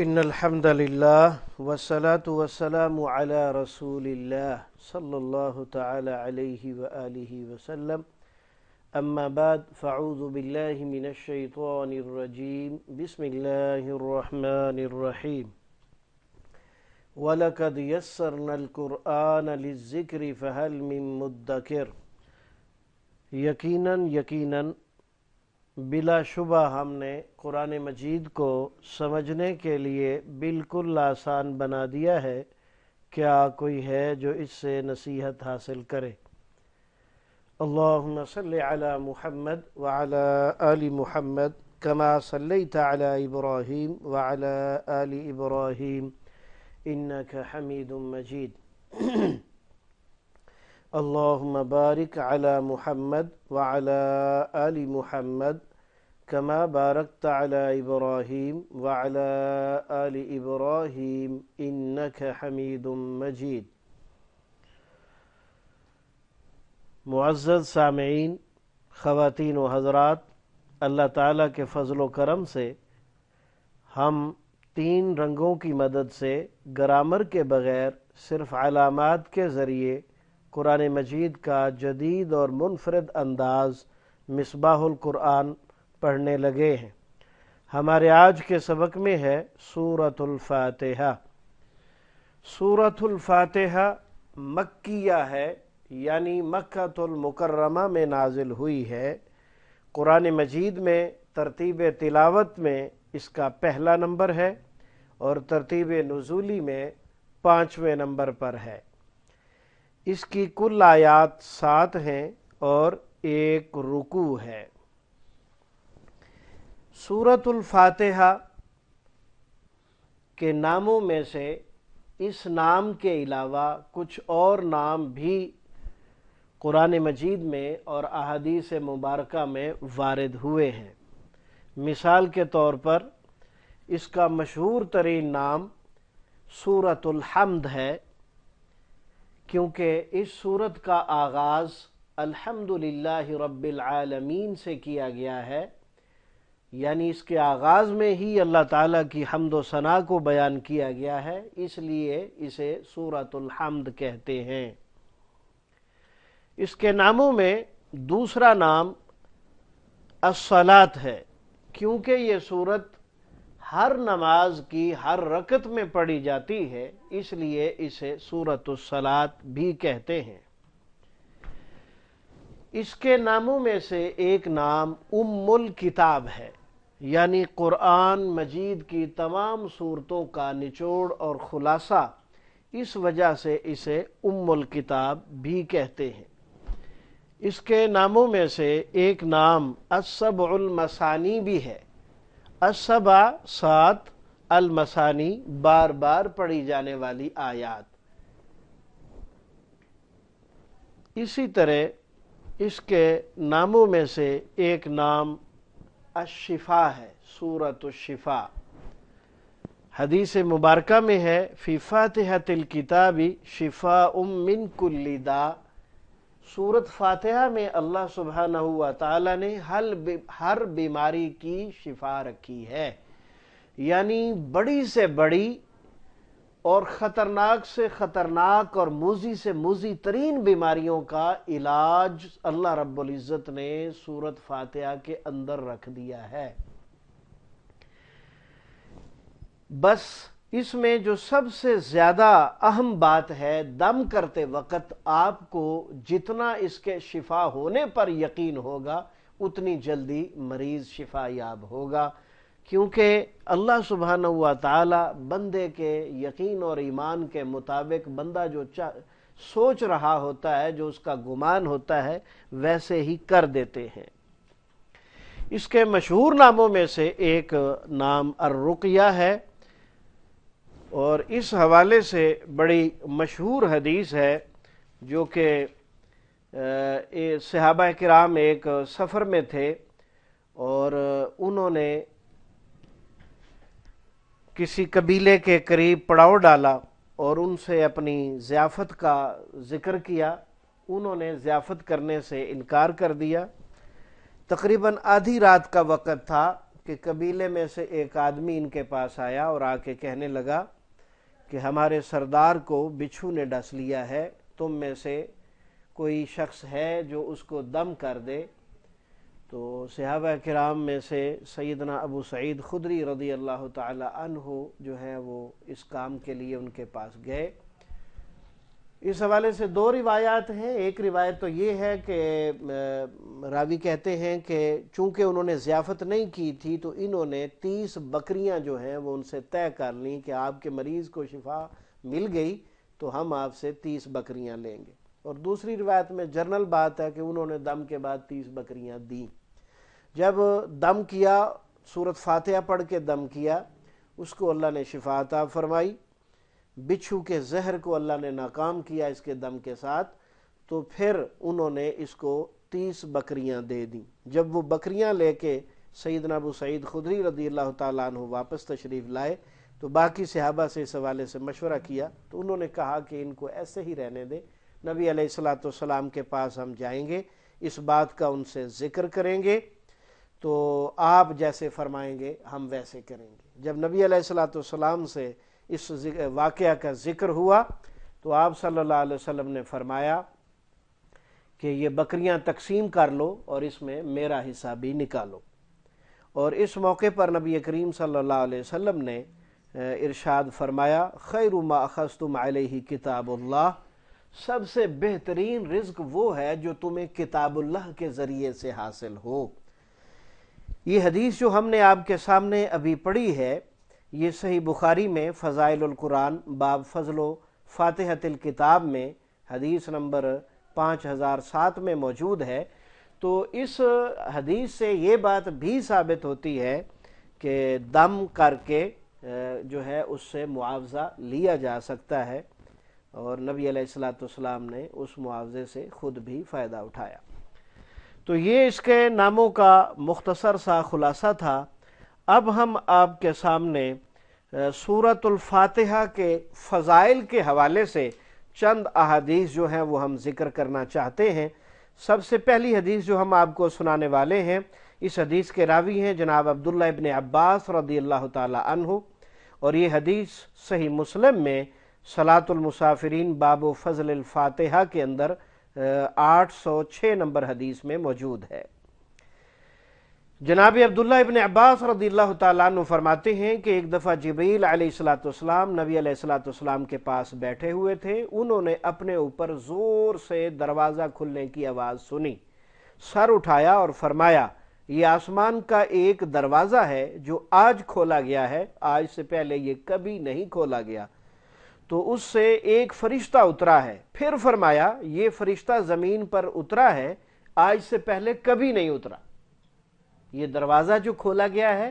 ان الحمد للہ والصلاة والسلام علی رسول اللہ صلی اللہ تعالی علیہ وآلہ وسلم اما بعد فاعوذ باللہ من الشیطان الرجیم بسم اللہ الرحمن الرحیم وَلَقَدْ يَسَّرْنَا الْقُرْآنَ لِلذِّكْرِ فَهَلْ مِن مُدَّكِرٍ یقیناً بلا شبہ ہم نے قرآن مجید کو سمجھنے کے لیے بالکل آسان بنا دیا ہے، کیا کوئی ہے جو اس سے نصیحت حاصل کرے؟ اللہم صلی علی محمد وعلی آل محمد کما صلیت علی ابراہیم وعلی آل ابراہیم انک حمید مجید اللہم بارک علی محمد وعلی آل محمد کما بارکت علی ابراہیم وعلی آل ابراہیم انک حمید مجید۔ معزز سامعین، خواتین و حضرات، اللہ تعالیٰ کے فضل و کرم سے ہم 3 رنگوں کی مدد سے گرامر کے بغیر صرف علامات کے ذریعے قرآن مجید کا جدید اور منفرد انداز مصباح القرآن پڑھنے لگے ہیں۔ ہمارے آج کے سبق میں ہے سورۃ الفاتحہ۔ سورۃ الفاتحہ مکیہ ہے، یعنی مکہ المکرمہ میں نازل ہوئی ہے۔ قرآن مجید میں ترتیب تلاوت میں اس کا پہلا نمبر ہے اور ترتیب نزولی میں 5ویں نمبر پر ہے۔ اس کی کل آیات 7 ہیں اور 1 رکوع ہے۔ سورۃ الفاتحہ کے ناموں میں سے اس نام کے علاوہ کچھ اور نام بھی قرآن مجید میں اور احادیث مبارکہ میں وارد ہوئے ہیں۔ مثال کے طور پر اس کا مشہور ترین نام سورۃ الحمد ہے، کیونکہ اس سورت کا آغاز الحمدللہ رب العالمین سے کیا گیا ہے، یعنی اس کے آغاز میں ہی اللہ تعالیٰ کی حمد و ثنا کو بیان کیا گیا ہے، اس لیے اسے سورۃ الحمد کہتے ہیں۔ اس کے ناموں میں دوسرا نام الصلاۃ ہے، کیونکہ یہ سورت ہر نماز کی ہر رکعت میں پڑھی جاتی ہے، اس لیے اسے سورۃ الصلاۃ بھی کہتے ہیں۔ اس کے ناموں میں سے ایک نام ام الکتاب ہے، یعنی قرآن مجید کی تمام صورتوں کا نچوڑ اور خلاصہ، اس وجہ سے اسے ام الکتاب بھی کہتے ہیں۔ اس کے ناموں میں سے ایک نام السبع المثانی بھی ہے۔ السبع 7، المثانی بار بار پڑھی جانے والی آیات۔ اسی طرح اس کے ناموں میں سے ایک نام الشفا ہے، سورۃ الشفا۔ حدیث مبارکہ میں ہے فی فاتحۃ الکتاب شفاء من کل داء۔ سورۃ فاتحہ میں اللہ سبحانہ و تعالی نے ہر بیماری کی شفا رکھی ہے، یعنی بڑی سے بڑی اور خطرناک سے خطرناک اور موذی سے موذی ترین بیماریوں کا علاج اللہ رب العزت نے سورۃ فاتحہ کے اندر رکھ دیا ہے۔ بس اس میں جو سب سے زیادہ اہم بات ہے، دم کرتے وقت آپ کو جتنا اس کے شفا ہونے پر یقین ہوگا اتنی جلدی مریض شفا یاب ہوگا، کیونکہ اللہ سبحانہ و تعالی بندے کے یقین اور ایمان کے مطابق بندہ جو سوچ رہا ہوتا ہے، جو اس کا گمان ہوتا ہے، ویسے ہی کر دیتے ہیں۔ اس کے مشہور ناموں میں سے ایک نام الرقیہ ہے، اور اس حوالے سے بڑی مشہور حدیث ہے جو کہ صحابہ کرام ایک سفر میں تھے اور انہوں نے کسی قبیلے کے قریب پڑاؤ ڈالا اور ان سے اپنی ضیافت کا ذکر کیا۔ انہوں نے ضیافت کرنے سے انکار کر دیا۔ تقریباً آدھی رات کا وقت تھا کہ قبیلے میں سے ایک آدمی ان کے پاس آیا اور آ کے کہنے لگا کہ ہمارے سردار کو بچھو نے ڈس لیا ہے، تم میں سے کوئی شخص ہے جو اس کو دم کر دے۔ تو صحابہ کرام میں سے سیدنا ابو سعید خدری رضی اللہ تعالی عنہ جو ہے وہ اس کام کے لیے ان کے پاس گئے۔ اس حوالے سے دو روایات ہیں۔ ایک روایت تو یہ ہے کہ راوی کہتے ہیں کہ چونکہ انہوں نے ضیافت نہیں کی تھی تو انہوں نے 30 بکریاں جو ہیں وہ ان سے طے کر لیں کہ آپ کے مریض کو شفا مل گئی تو ہم آپ سے 30 بکریاں لیں گے۔ اور دوسری روایت میں جنرل بات ہے کہ انہوں نے دم کے بعد 30 بکریاں دیں۔ جب دم کیا، سورۃ فاتحہ پڑھ کے دم کیا، اس کو اللہ نے شفا عطا فرمائی۔ بچھو کے زہر کو اللہ نے ناکام کیا اس کے دم کے ساتھ، تو پھر انہوں نے اس کو 30 بکریاں دے دیں۔ جب وہ بکریاں لے کے سیدنا ابو سعید خدری رضی اللہ تعالیٰ عنہ واپس تشریف لائے تو باقی صحابہ سے اس حوالے سے مشورہ کیا تو انہوں نے کہا کہ ان کو ایسے ہی رہنے دیں، نبی علیہ الصلوۃ والسلام کے پاس ہم جائیں گے، اس بات کا ان سے ذکر کریں گے، تو آپ جیسے فرمائیں گے ہم ویسے کریں گے۔ جب نبی علیہ الصلوۃ والسلام سے اس واقعہ کا ذکر ہوا تو آپ صلی اللہ علیہ وسلم نے فرمایا کہ یہ بکریاں تقسیم کر لو اور اس میں میرا حصہ بھی نکالو۔ اور اس موقع پر نبی کریم صلی اللہ علیہ وسلم نے ارشاد فرمایا، خیر ما اخذتم علیہ کتاب اللہ، سب سے بہترین رزق وہ ہے جو تمہیں کتاب اللہ کے ذریعے سے حاصل ہو۔ یہ حدیث جو ہم نے آپ کے سامنے ابھی پڑھی ہے، یہ صحیح بخاری میں فضائل القرآن باب فضل و فاتحۃ الکتاب میں حدیث نمبر 5007 میں موجود ہے۔ تو اس حدیث سے یہ بات بھی ثابت ہوتی ہے کہ دم کر کے جو ہے اس سے معاوضہ لیا جا سکتا ہے، اور نبی علیہ الصلوۃ والسلام نے اس معاوضے سے خود بھی فائدہ اٹھایا۔ تو یہ اس کے ناموں کا مختصر سا خلاصہ تھا۔ اب ہم آپ کے سامنے سورۃ الفاتحہ کے فضائل کے حوالے سے چند احادیث جو ہیں وہ ہم ذکر کرنا چاہتے ہیں۔ سب سے پہلی حدیث جو ہم آپ کو سنانے والے ہیں، اس حدیث کے راوی ہیں جناب عبداللہ ابن عباس رضی اللہ تعالی عنہ، اور یہ حدیث صحیح مسلم میں صلاۃ المسافرین باب فضل الفاتحہ کے اندر 806 نمبر حدیث میں موجود ہے۔ جناب عبداللہ ابن عباس رضی اللہ تعالیٰ عنہ فرماتے ہیں کہ ایک دفعہ جبریل علیہ الصلوۃ والسلام نبی علیہ الصلوۃ والسلام کے پاس بیٹھے ہوئے تھے۔ انہوں نے اپنے اوپر زور سے دروازہ کھلنے کی آواز سنی، سر اٹھایا اور فرمایا، یہ آسمان کا ایک دروازہ ہے جو آج کھولا گیا ہے، آج سے پہلے یہ کبھی نہیں کھولا گیا۔ تو اس سے ایک فرشتہ اترا ہے۔ پھر فرمایا، یہ فرشتہ زمین پر اترا ہے، آج سے پہلے کبھی نہیں اترا۔ یہ دروازہ جو کھولا گیا ہے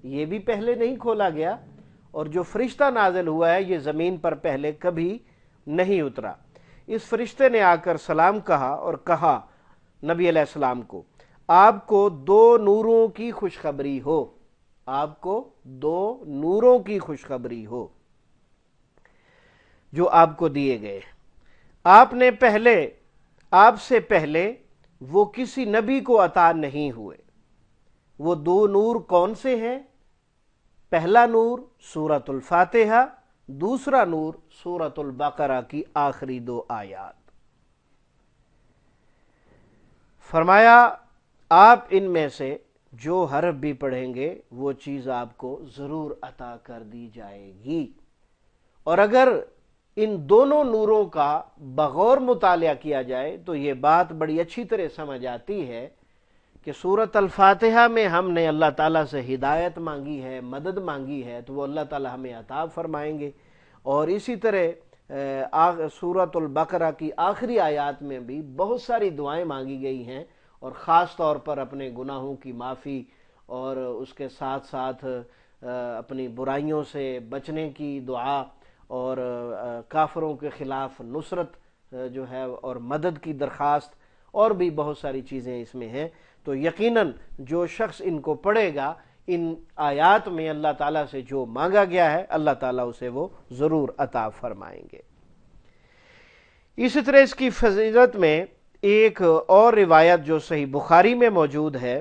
یہ بھی پہلے نہیں کھولا گیا، اور جو فرشتہ نازل ہوا ہے یہ زمین پر پہلے کبھی نہیں اترا۔ اس فرشتے نے آ کر سلام کہا اور کہا نبی علیہ السلام کو، آپ کو 2 نوروں کی خوشخبری ہو، آپ کو 2 نوروں کی خوشخبری ہو جو آپ کو دیے گئے۔ آپ سے پہلے وہ کسی نبی کو عطا نہیں ہوئے۔ وہ 2 نور کون سے ہیں؟ پہلا نور سورۃ الفاتحہ، دوسرا نور سورۃ البقرہ کی آخری 2 آیات۔ فرمایا، آپ ان میں سے جو حرف بھی پڑھیں گے وہ چیز آپ کو ضرور عطا کر دی جائے گی۔ اور اگر ان دونوں نوروں کا بغور مطالعہ کیا جائے تو یہ بات بڑی اچھی طرح سمجھ آتی ہے کہ سورۃ الفاتحہ میں ہم نے اللہ تعالیٰ سے ہدایت مانگی ہے، مدد مانگی ہے، تو وہ اللہ تعالیٰ ہمیں عطا فرمائیں گے۔ اور اسی طرح سورۃ البقرہ کی آخری آیات میں بھی بہت ساری دعائیں مانگی گئی ہیں، اور خاص طور پر اپنے گناہوں کی معافی اور اس کے ساتھ ساتھ اپنی برائیوں سے بچنے کی دعا، اور کافروں کے خلاف نصرت جو ہے اور مدد کی درخواست، اور بھی بہت ساری چیزیں اس میں ہیں۔ تو یقیناً جو شخص ان کو پڑھے گا، ان آیات میں اللہ تعالیٰ سے جو مانگا گیا ہے اللہ تعالیٰ اسے وہ ضرور عطا فرمائیں گے۔ اسی طرح اس کی فضیلت میں ایک اور روایت جو صحیح بخاری میں موجود ہے،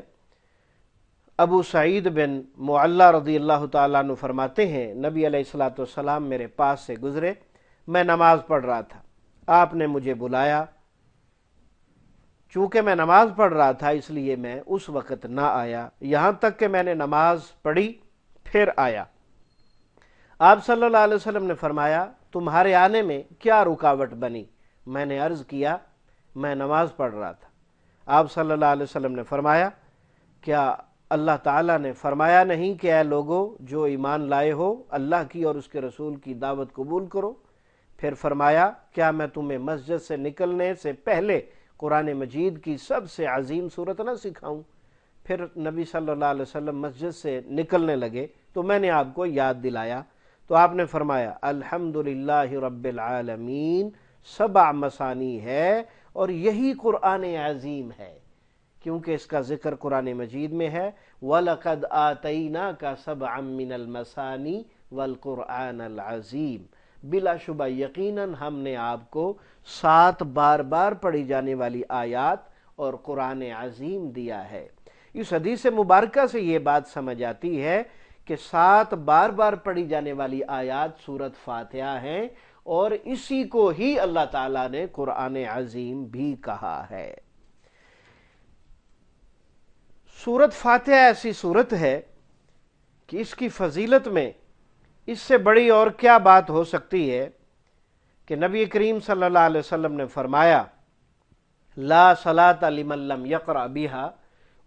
ابو سعید بن معلا رضی اللہ تعالیٰ عنہ فرماتے ہیں نبی علیہ الصلوۃ والسلام میرے پاس سے گزرے، میں نماز پڑھ رہا تھا، آپ نے مجھے بلایا، چونکہ میں نماز پڑھ رہا تھا اس لیے میں اس وقت نہ آیا، یہاں تک کہ میں نے نماز پڑھی پھر آیا۔ آپ صلی اللہ علیہ وسلم نے فرمایا تمہارے آنے میں کیا رکاوٹ بنی؟ میں نے عرض کیا میں نماز پڑھ رہا تھا۔ آپ صلی اللہ علیہ وسلم نے فرمایا کیا اللہ تعالیٰ نے فرمایا نہیں کہ اے لوگو جو ایمان لائے ہو اللہ کی اور اس کے رسول کی دعوت قبول کرو؟ پھر فرمایا کیا میں تمہیں مسجد سے نکلنے سے پہلے قرآن مجید کی سب سے عظیم صورت نہ سکھاؤں؟ پھر نبی صلی اللہ علیہ وسلم مسجد سے نکلنے لگے تو میں نے آپ کو یاد دلایا تو آپ نے فرمایا الحمدللہ رب العالمین 7 مثانی ہے اور یہی قرآن عظیم ہے، کیونکہ اس کا ذکر قرآن مجید میں ہے وَلَقَدْ آتَيْنَاكَ سَبْعًا مِّنَ الْمَثَانِي وَالْقُرْآنَ الْعَظِيمِ، بلا شبہ یقیناً ہم نے آپ کو 7 بار بار پڑھی جانے والی آیات اور قرآن عظیم دیا ہے۔ اس حدیث مبارکہ سے یہ بات سمجھ آتی ہے کہ 7 بار بار پڑھی جانے والی آیات سورۃ فاتحہ ہیں اور اسی کو ہی اللہ تعالیٰ نے قرآن عظیم بھی کہا ہے۔ سورۃ فاتحہ ایسی سورت ہے کہ اس کی فضیلت میں اس سے بڑی اور کیا بات ہو سکتی ہے کہ نبی کریم صلی اللہ علیہ وسلم نے فرمایا لا صلاۃ لمن لم یقرأ بہا،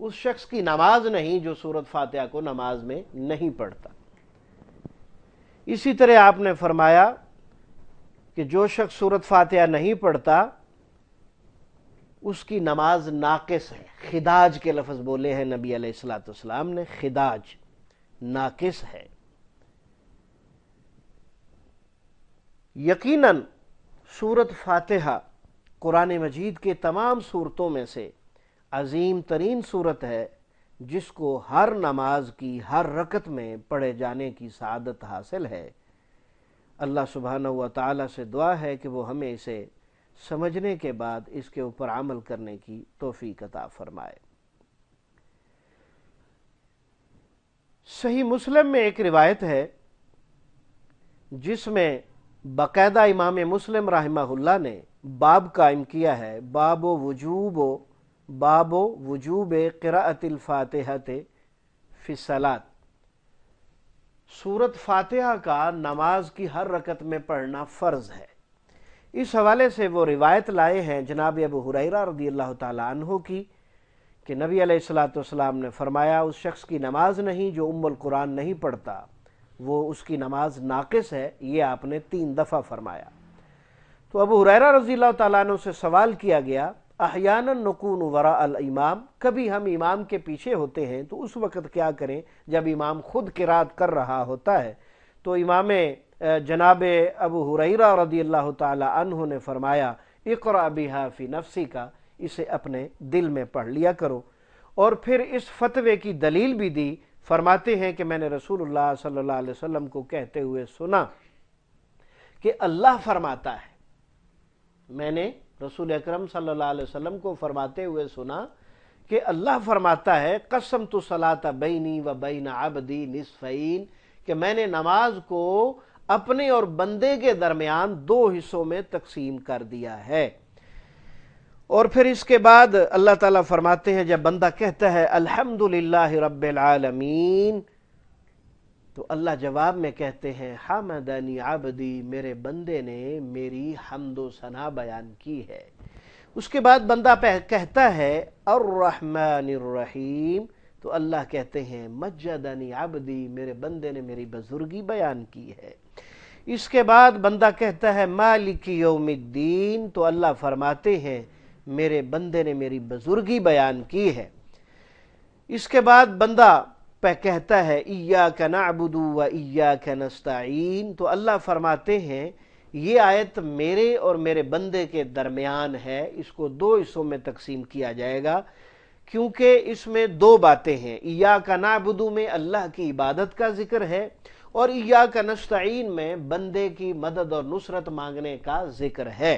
اس شخص کی نماز نہیں جو سورۃ فاتحہ کو نماز میں نہیں پڑھتا۔ اسی طرح آپ نے فرمایا کہ جو شخص سورۃ فاتحہ نہیں پڑھتا اس کی نماز ناقص ہے۔ خداج کے لفظ بولے ہیں نبی علیہ الصلوۃ والسلام نے، خداج ناقص ہے۔ یقیناً سورۃ فاتحہ قرآن مجید کے تمام سورتوں میں سے عظیم ترین سورت ہے جس کو ہر نماز کی ہر رکعت میں پڑھے جانے کی سعادت حاصل ہے۔ اللہ سبحانہ و تعالیٰ سے دعا ہے کہ وہ ہمیں اسے سمجھنے کے بعد اس کے اوپر عمل کرنے کی توفیق عطا فرمائے۔ صحیح مسلم میں ایک روایت ہے جس میں باقاعدہ امام مسلم رحمہ اللہ نے باب قائم کیا ہے، باب وجوب قراءۃ الفاتحۃ فی الصلاۃ، سورۃ فاتحہ کا نماز کی ہر رکعت میں پڑھنا فرض ہے۔ اس حوالے سے وہ روایت لائے ہیں جناب ابو ہریرہ رضی اللہ تعالیٰ عنہ کی کہ نبی علیہ الصلوۃ والسلام نے فرمایا اس شخص کی نماز نہیں جو ام القرآن نہیں پڑھتا، وہ اس کی نماز ناقص ہے، یہ آپ نے 3 دفعہ فرمایا۔ تو ابو ہریرہ رضی اللہ تعالیٰ عنہ سے سوال کیا گیا احیانا نکون وراء الامام، کبھی ہم امام کے پیچھے ہوتے ہیں تو اس وقت کیا کریں جب امام خود قرات کر رہا ہوتا ہے؟ تو امام جناب ابو ہریرہ رضی اللہ تعالی عنہ نے فرمایا اقرأ بہا فی نفسک، اسے اپنے دل میں پڑھ لیا کرو۔ اور پھر اس فتوے کی دلیل بھی دی، فرماتے ہیں کہ میں نے رسول اللہ صلی اللہ علیہ وسلم کو کہتے ہوئے سنا کہ اللہ فرماتا ہے، میں نے رسول اکرم صلی اللہ علیہ وسلم کو فرماتے ہوئے سنا کہ اللہ فرماتا ہے قسمت الصلاۃ بینی و بین عبدی نصفین، کہ میں نے نماز کو اپنے اور بندے کے درمیان 2 حصوں میں تقسیم کر دیا ہے۔ اور پھر اس کے بعد اللہ تعالیٰ فرماتے ہیں جب بندہ کہتا ہے الحمدللہ رب العالمین تو اللہ جواب میں کہتے ہیں حمدنی عبدی، میرے بندے نے میری حمد و ثنا بیان کی ہے۔ اس کے بعد بندہ کہتا ہے الرحمن الرحیم تو اللہ کہتے ہیں مجدنی عبدی، میرے بندے نے میری بزرگی بیان کی ہے۔ اس کے بعد بندہ کہتا ہے مالک یوم الدین تو اللہ فرماتے ہیں میرے بندے نے میری بزرگی بیان کی ہے۔ اس کے بعد بندہ کہتا ہے ایاک نعبد و ایاک نستعین تو اللہ فرماتے ہیں یہ آیت میرے اور میرے بندے کے درمیان ہے، اس کو 2 حصوں میں تقسیم کیا جائے گا کیونکہ اس میں دو باتیں ہیں، ایاک نعبد میں اللہ کی عبادت کا ذکر ہے، اور ایاک نستعین میں بندے کی مدد اور نصرت مانگنے کا ذکر ہے۔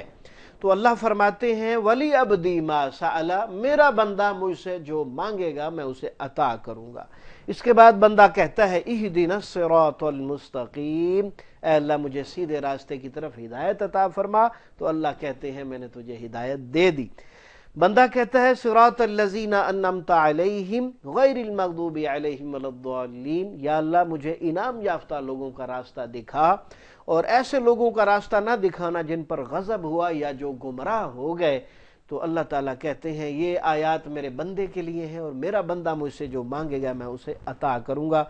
تو اللہ فرماتے ہیں ولی عبدی ما سأل، میرا بندہ مجھ سے جو مانگے گا میں اسے عطا کروں گا۔ اس کے بعد بندہ کہتا ہے اہدنا الصراط المستقیم، اے اللہ مجھے سیدھے راستے کی طرف ہدایت عطا فرما، تو اللہ کہتے ہیں میں نے تجھے ہدایت دے دی۔ بندہ کہتا ہے صراط الذین انعمت علیہم غیر المغضوب علیہم ولا الضالین، یا اللہ مجھے انعام یافتہ لوگوں کا راستہ دکھا، اور ایسے لوگوں کا راستہ نہ دکھانا جن پر غضب ہوا یا جو گمراہ ہو گئے۔ تو اللہ تعالیٰ کہتے ہیں یہ آیات میرے بندے کے لیے ہیں، اور میرا بندہ مجھ سے جو مانگے گا میں اسے عطا کروں گا۔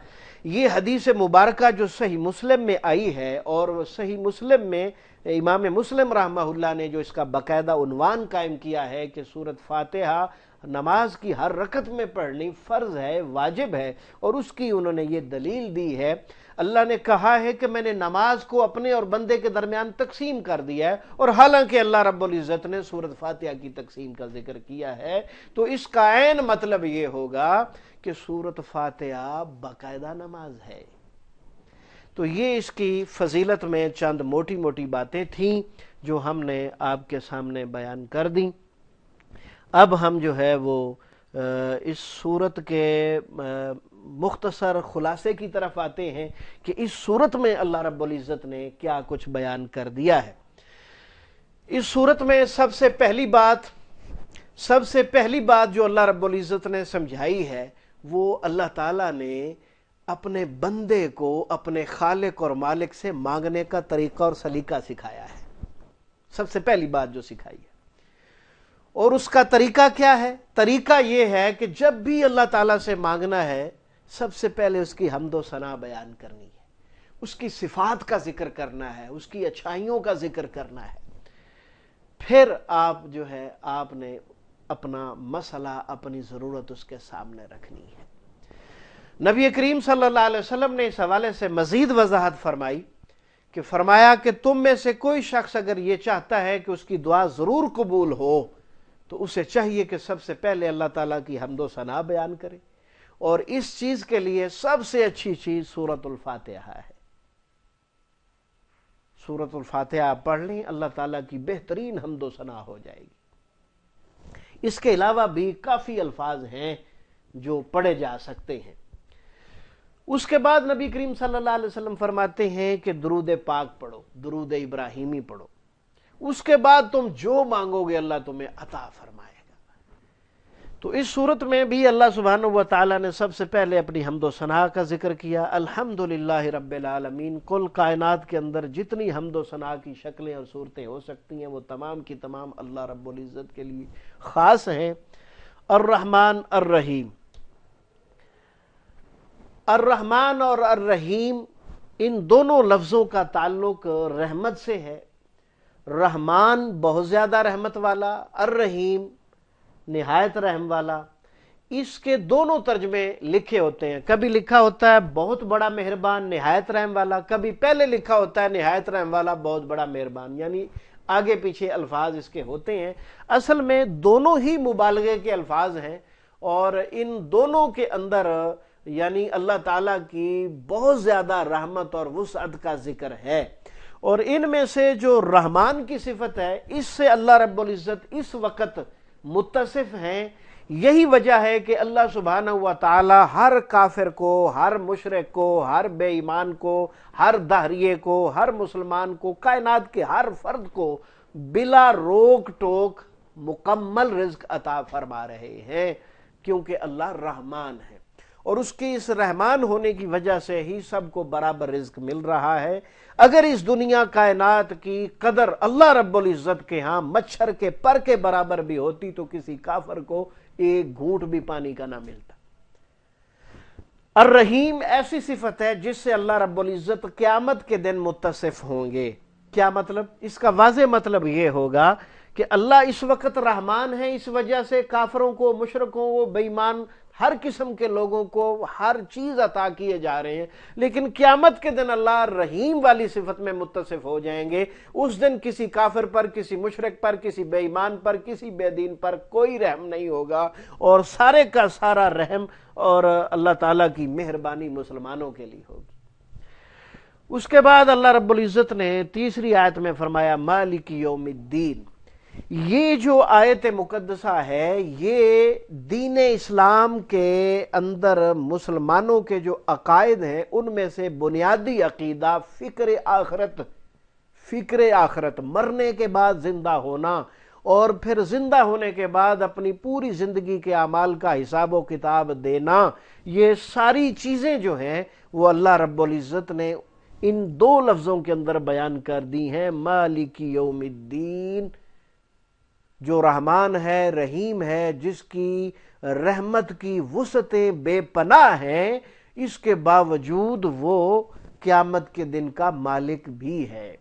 یہ حدیث مبارکہ جو صحیح مسلم میں آئی ہے، اور صحیح مسلم میں امام مسلم رحمہ اللہ نے جو اس کا باقاعدہ عنوان قائم کیا ہے کہ سورۃ فاتحہ نماز کی ہر رکعت میں پڑھنی فرض ہے، واجب ہے، اور اس کی انہوں نے یہ دلیل دی ہے۔ اللہ نے کہا ہے کہ میں نے نماز کو اپنے اور بندے کے درمیان تقسیم کر دیا ہے، اور حالانکہ اللہ رب العزت نے سورۃ فاتحہ کی تقسیم کا ذکر کیا ہے، تو اس کا عین مطلب یہ ہوگا کہ سورۃ فاتحہ باقاعدہ نماز ہے۔ تو یہ اس کی فضیلت میں چند موٹی موٹی باتیں تھیں جو ہم نے آپ کے سامنے بیان کر دیں۔ اب ہم جو ہے وہ اس سورت کے مختصر خلاصے کی طرف آتے ہیں کہ اس سورت میں اللہ رب العزت نے کیا کچھ بیان کر دیا ہے۔ اس سورت میں سب سے پہلی بات جو اللہ رب العزت نے سمجھائی ہے وہ اللہ تعالیٰ نے اپنے بندے کو اپنے خالق اور مالک سے مانگنے کا طریقہ اور سلیقہ سکھایا ہے۔ سب سے پہلی بات جو سکھائی ہے، اور اس کا طریقہ کیا ہے؟ طریقہ یہ ہے کہ جب بھی اللہ تعالیٰ سے مانگنا ہے سب سے پہلے اس کی حمد و ثنا بیان کرنی ہے، اس کی صفات کا ذکر کرنا ہے، اس کی اچھائیوں کا ذکر کرنا ہے۔ پھر آپ نے اپنا مسئلہ، اپنی ضرورت اس کے سامنے رکھنی ہے۔ نبی کریم صلی اللہ علیہ وسلم نے اس حوالے سے مزید وضاحت فرمائی کہ فرمایا کہ تم میں سے کوئی شخص اگر یہ چاہتا ہے کہ اس کی دعا ضرور قبول ہو تو اسے چاہیے کہ سب سے پہلے اللہ تعالیٰ کی حمد و ثنا بیان کرے، اور اس چیز کے لیے سب سے اچھی چیز سورۃ الفاتحہ ہے۔ سورۃ الفاتحہ آپ پڑھ لیں، اللہ تعالیٰ کی بہترین حمد و ثنا ہو جائے گی۔ اس کے علاوہ بھی کافی الفاظ ہیں جو پڑھے جا سکتے ہیں۔ اس کے بعد نبی کریم صلی اللہ علیہ وسلم فرماتے ہیں کہ درود پاک پڑھو، درود ابراہیمی پڑھو، اس کے بعد تم جو مانگو گے اللہ تمہیں عطا فرمائے گا۔ تو اس صورت میں بھی اللہ سبحانہ و تعالیٰ نے سب سے پہلے اپنی حمد و ثنا کا ذکر کیا۔ الحمدللہ رب العالمین، کل کائنات کے اندر جتنی حمد و ثنا کی شکلیں اور صورتیں ہو سکتی ہیں وہ تمام کی تمام اللہ رب العزت کے لیے خاص ہیں۔ الرحمن الرحیم، الرحمن اور الرحیم ان دونوں لفظوں کا تعلق رحمت سے ہے۔ رحمان بہت زیادہ رحمت والا، الرحیم نہایت رحم والا۔ اس کے دونوں ترجمے لکھے ہوتے ہیں، کبھی لکھا ہوتا ہے بہت بڑا مہربان نہایت رحم والا، کبھی پہلے لکھا ہوتا ہے نہایت رحم والا بہت بڑا مہربان، یعنی آگے پیچھے الفاظ اس کے ہوتے ہیں۔ اصل میں دونوں ہی مبالغے کے الفاظ ہیں، اور ان دونوں کے اندر یعنی اللہ تعالیٰ کی بہت زیادہ رحمت اور وسعت کا ذکر ہے۔ اور ان میں سے جو رحمان کی صفت ہے اس سے اللہ رب العزت اس وقت متصف ہیں۔ یہی وجہ ہے کہ اللہ سبحانہ و تعالی ہر کافر کو، ہر مشرک کو، ہر بے ایمان کو، ہر دہریے کو، ہر مسلمان کو، کائنات کے ہر فرد کو بلا روک ٹوک مکمل رزق عطا فرما رہے ہیں، کیونکہ اللہ رحمان ہے، اور اس کی اس رحمان ہونے کی وجہ سے ہی سب کو برابر رزق مل رہا ہے۔ اگر اس دنیا کائنات کی قدر اللہ رب العزت کے ہاں مچھر کے پر کے برابر بھی ہوتی تو کسی کافر کو ایک گھونٹ بھی پانی کا نہ ملتا۔ الرحیم ایسی صفت ہے جس سے اللہ رب العزت قیامت کے دن متصف ہوں گے۔ کیا مطلب؟ اس کا واضح مطلب یہ ہوگا کہ اللہ اس وقت رحمان ہے، اس وجہ سے کافروں کو، مشرکوں کو، بے ایمان ہر قسم کے لوگوں کو ہر چیز عطا کیے جا رہے ہیں، لیکن قیامت کے دن اللہ رحیم والی صفت میں متصف ہو جائیں گے۔ اس دن کسی کافر پر، کسی مشرک پر، کسی بے ایمان پر، کسی بے دین پر کوئی رحم نہیں ہوگا، اور سارے کا سارا رحم اور اللہ تعالیٰ کی مہربانی مسلمانوں کے لیے ہوگی۔ اس کے بعد اللہ رب العزت نے تیسری آیت میں فرمایا مالک یوم الدین۔ یہ جو آیت مقدسہ ہے یہ دین اسلام کے اندر مسلمانوں کے جو عقائد ہیں ان میں سے بنیادی عقیدہ فکر آخرت، مرنے کے بعد زندہ ہونا، اور پھر زندہ ہونے کے بعد اپنی پوری زندگی کے اعمال کا حساب و کتاب دینا، یہ ساری چیزیں جو ہیں وہ اللہ رب العزت نے ان دو لفظوں کے اندر بیان کر دی ہیں، مالک یوم الدین، جو رحمان ہے، رحیم ہے، جس کی رحمت کی وسعتیں بے پناہ ہیں، اس کے باوجود وہ قیامت کے دن کا مالک بھی ہے۔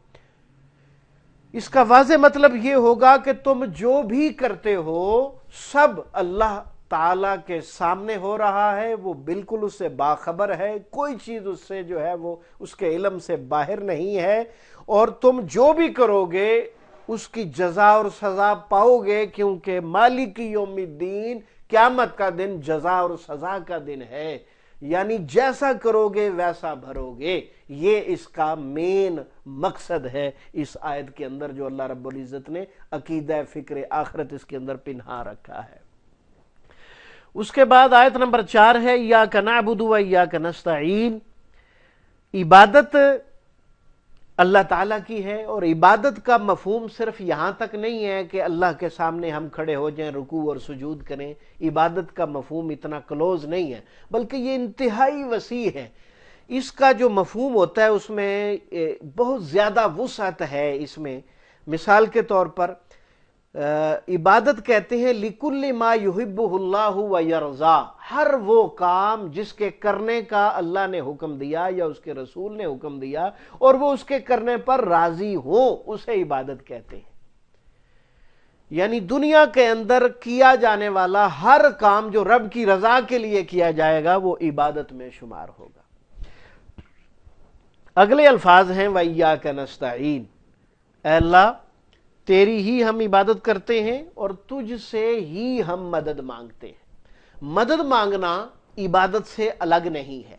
اس کا واضح مطلب یہ ہوگا کہ تم جو بھی کرتے ہو سب اللہ تعالیٰ کے سامنے ہو رہا ہے، وہ بالکل اس سے باخبر ہے، کوئی چیز اس سے جو ہے وہ اس کے علم سے باہر نہیں ہے، اور تم جو بھی کرو گے اس کی جزا اور سزا پاؤ گے، کیونکہ مالک یوم الدین قیامت کا دن جزا اور سزا کا دن ہے، یعنی جیسا کرو گے ویسا بھرو گے۔ یہ اس کا مین مقصد ہے اس آیت کے اندر، جو اللہ رب العزت نے عقیدہ فکر آخرت اس کے اندر پنہا رکھا ہے۔ اس کے بعد آیت نمبر 4 ہے ایاک نعبد و ایاک نستعین۔ عبادت اللہ تعالیٰ کی ہے، اور عبادت کا مفہوم صرف یہاں تک نہیں ہے کہ اللہ کے سامنے ہم کھڑے ہو جائیں، رکوع اور سجود کریں۔ عبادت کا مفہوم اتنا کلوز نہیں ہے، بلکہ یہ انتہائی وسیع ہے۔ اس کا جو مفہوم ہوتا ہے اس میں بہت زیادہ وسعت ہے۔ اس میں مثال کے طور پر عبادت کہتے ہیں لِكُلِّ مَا يُحِبُّهُ اللَّهُ وَيَرْضَى، ہر وہ کام جس کے کرنے کا اللہ نے حکم دیا یا اس کے رسول نے حکم دیا اور وہ اس کے کرنے پر راضی ہو، اسے عبادت کہتے ہیں۔ یعنی دنیا کے اندر کیا جانے والا ہر کام جو رب کی رضا کے لیے کیا جائے گا وہ عبادت میں شمار ہوگا۔ اگلے الفاظ ہیں وَإِيَّاكَ نَسْتَعِينُ، اے اللہ تیری ہی ہم عبادت کرتے ہیں اور تجھ سے ہی ہم مدد مانگتے ہیں۔ مدد مانگنا عبادت سے الگ نہیں ہے،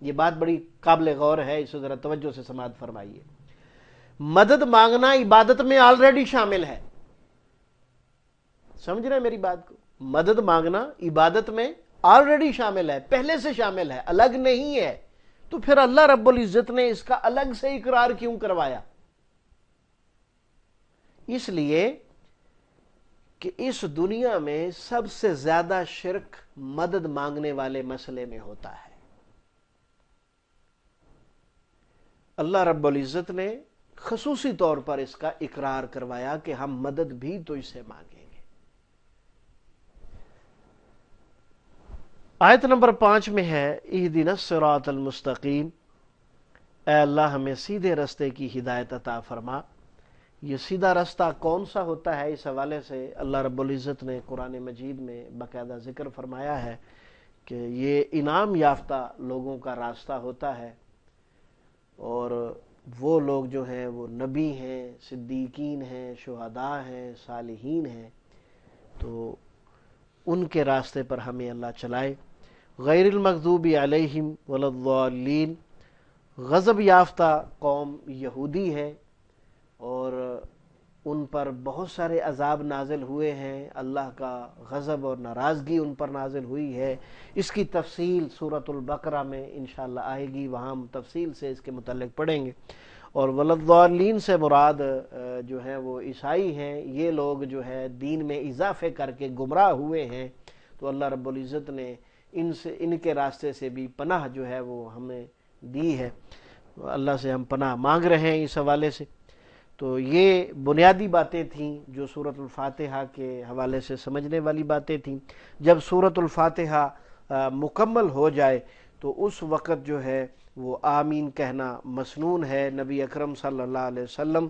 یہ بات بڑی قابل غور ہے، اسے ذرا توجہ سے سماعت فرمائیے۔ مدد مانگنا عبادت میں آلریڈی شامل ہے، سمجھ رہے ہیں میری بات کو؟ مدد مانگنا عبادت میں آلریڈی شامل ہے، پہلے سے شامل ہے، الگ نہیں ہے۔ تو پھر اللہ رب العزت نے اس کا الگ سے اقرار کیوں کروایا؟ اس لیے کہ اس دنیا میں سب سے زیادہ شرک مدد مانگنے والے مسئلے میں ہوتا ہے۔ اللہ رب العزت نے خصوصی طور پر اس کا اقرار کروایا کہ ہم مدد بھی تو اس سے مانگیں گے۔ آیت نمبر 5 میں ہے اہدنا الصراط المستقیم، اے اللہ ہمیں سیدھے رستے کی ہدایت عطا فرما۔ یہ سیدھا راستہ کون سا ہوتا ہے؟ اس حوالے سے اللہ رب العزت نے قرآن مجید میں باقاعدہ ذکر فرمایا ہے کہ یہ انعام یافتہ لوگوں کا راستہ ہوتا ہے، اور وہ لوگ جو ہیں وہ نبی ہیں، صدیقین ہیں، شہداء ہیں، صالحین ہیں، تو ان کے راستے پر ہمیں اللہ چلائے۔ غیر المغضوب علیہم ولا الضالین، غضب یافتہ قوم یہودی ہے اور ان پر بہت سارے عذاب نازل ہوئے ہیں، اللہ کا غضب اور ناراضگی ان پر نازل ہوئی ہے۔ اس کی تفصیل سورۃ البقرہ میں انشاءاللہ آئے گی، وہاں ہم تفصیل سے اس کے متعلق پڑھیں گے۔ اور ولضالین سے مراد جو ہیں وہ عیسائی ہیں، یہ لوگ جو ہے دین میں اضافے کر کے گمراہ ہوئے ہیں، تو اللہ رب العزت نے ان کے راستے سے بھی پناہ جو ہے وہ ہمیں دی ہے، اللہ سے ہم پناہ مانگ رہے ہیں اس حوالے سے۔ تو یہ بنیادی باتیں تھیں جو سورۃ الفاتحہ کے حوالے سے سمجھنے والی باتیں تھیں۔ جب سورۃ الفاتحہ مکمل ہو جائے تو اس وقت جو ہے وہ آمین کہنا مسنون ہے۔ نبی اکرم صلی اللہ علیہ وسلم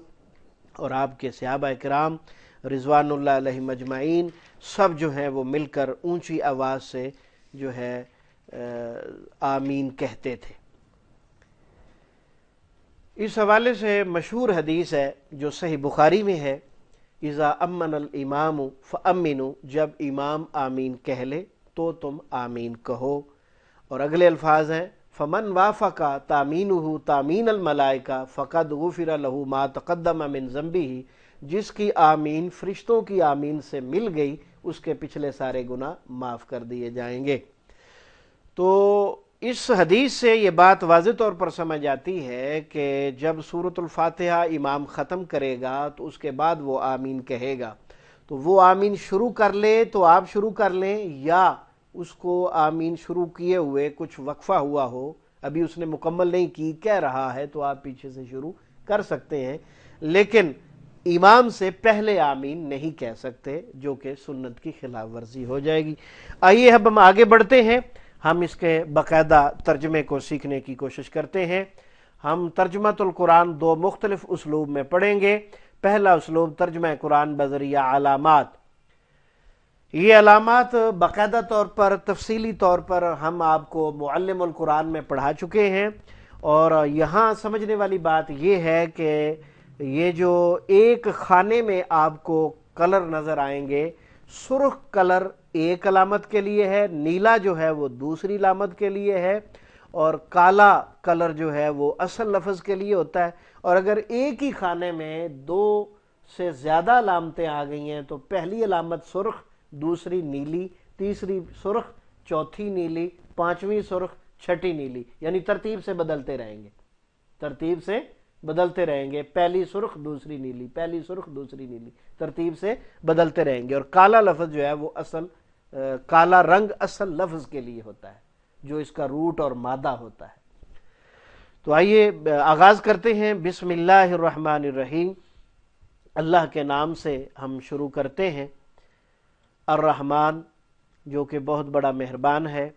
اور آپ کے صحابہ کرام رضوان اللہ علیہم اجمعین سب جو ہیں وہ مل کر اونچی آواز سے جو ہے آمین کہتے تھے۔ اس حوالے سے مشہور حدیث ہے جو صحیح بخاری میں ہے، اذا امن الامام فامنوا، جب امام آمین کہہ لے تو تم آمین کہو۔ اور اگلے الفاظ ہیں فمن وافق تامینہ تامین الملائکہ فقد غفر لہ ما تقدم من ذنبہ، جس کی آمین فرشتوں کی آمین سے مل گئی اس کے پچھلے سارے گناہ معاف کر دیے جائیں گے۔ تو اس حدیث سے یہ بات واضح طور پر سمجھ آتی ہے کہ جب سورۃ الفاتحہ امام ختم کرے گا تو اس کے بعد وہ آمین کہے گا، تو وہ آمین شروع کر لے تو آپ شروع کر لیں، یا اس کو آمین شروع کیے ہوئے کچھ وقفہ ہوا ہو، ابھی اس نے مکمل نہیں کی، کہہ رہا ہے تو آپ پیچھے سے شروع کر سکتے ہیں، لیکن امام سے پہلے آمین نہیں کہہ سکتے، جو کہ سنت کی خلاف ورزی ہو جائے گی۔ آئیے اب ہم آگے بڑھتے ہیں، ہم اس کے باقاعدہ ترجمے کو سیکھنے کی کوشش کرتے ہیں۔ ہم ترجمۃ القرآن دو مختلف اسلوب میں پڑھیں گے۔ پہلا اسلوب ترجمہ قرآن بذریعہ علامات۔ یہ علامات باقاعدہ طور پر تفصیلی طور پر ہم آپ کو معلم القرآن میں پڑھا چکے ہیں، اور یہاں سمجھنے والی بات یہ ہے کہ یہ جو ایک خانے میں آپ کو کلر نظر آئیں گے، سرخ کلر ایک علامت کے لیے ہے، نیلا جو ہے وہ دوسری علامت کے لیے ہے، اور کالا کلر جو ہے وہ اصل لفظ کے لیے ہوتا ہے۔ اور اگر ایک ہی خانے میں دو سے زیادہ علامتیں آ گئی ہیں تو پہلی علامت سرخ، دوسری نیلی، تیسری سرخ، چوتھی نیلی، پانچویں سرخ، چھٹی نیلی، یعنی ترتیب سے بدلتے رہیں گے، ترتیب سے بدلتے رہیں گے، پہلی سرخ دوسری نیلی، پہلی سرخ دوسری نیلی، ترتیب سے بدلتے رہیں گے۔ اور کالا لفظ جو ہے وہ اصل کالا رنگ اصل لفظ کے لیے ہوتا ہے، جو اس کا روٹ اور مادہ ہوتا ہے۔ تو آئیے آغاز کرتے ہیں۔ بسم اللہ الرحمن الرحیم، اللہ کے نام سے ہم شروع کرتے ہیں۔ الرحمن جو کہ بہت بڑا مہربان ہے۔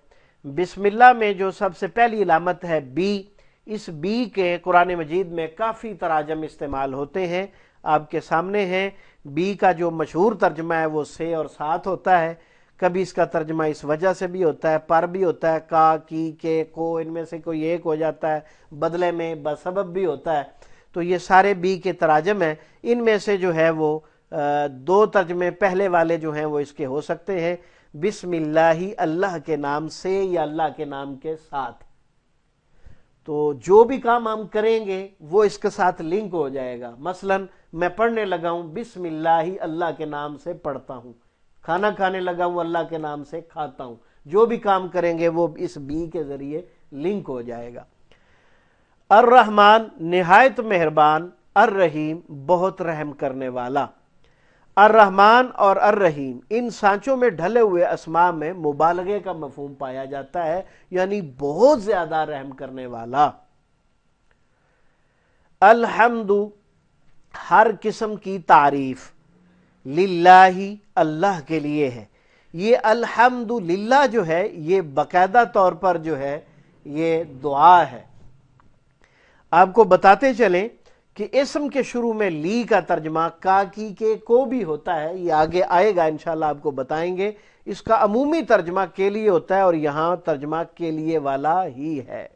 بسم اللہ میں جو سب سے پہلی علامت ہے بی، اس بی کے قرآن مجید میں کافی تراجم استعمال ہوتے ہیں، آپ کے سامنے ہیں۔ بی کا جو مشہور ترجمہ ہے وہ سے اور ساتھ ہوتا ہے، کبھی اس کا ترجمہ اس وجہ سے بھی ہوتا ہے، پر بھی ہوتا ہے، کا، کی، کے، کو، ان میں سے کوئی ایک ہو جاتا ہے، بدلے میں بسبب بھی ہوتا ہے۔ تو یہ سارے بی کے تراجم ہیں، ان میں سے جو ہے وہ دو ترجمے پہلے والے جو ہیں وہ اس کے ہو سکتے ہیں، بسم اللہ، اللہ کے نام سے یا اللہ کے نام کے ساتھ۔ تو جو بھی کام ہم کریں گے وہ اس کے ساتھ لنک ہو جائے گا۔ مثلا میں پڑھنے لگا ہوں، بسم اللہ، اللہ کے نام سے پڑھتا ہوں، کھانا کھانے لگا ہوں، اللہ کے نام سے کھاتا ہوں، جو بھی کام کریں گے وہ اس بی کے ذریعے لنک ہو جائے گا۔ الرحمن نہایت مہربان، الرحیم بہت رحم کرنے والا۔ الرحمن اور الرحیم ان سانچوں میں ڈھلے ہوئے اسماء میں مبالغے کا مفہوم پایا جاتا ہے، یعنی بہت زیادہ رحم کرنے والا۔ الحمد ہر قسم کی تعریف، للہ اللہ کے لیے ہے۔ یہ الحمد للہ جو ہے یہ باقاعدہ طور پر جو ہے یہ دعا ہے۔ آپ کو بتاتے چلیں کہ اسم کے شروع میں لی کا ترجمہ کا، کی، کے، کو بھی ہوتا ہے، یہ آگے آئے گا انشاءاللہ آپ کو بتائیں گے۔ اس کا عمومی ترجمہ کے لیے ہوتا ہے، اور یہاں ترجمہ کے لیے والا ہی ہے۔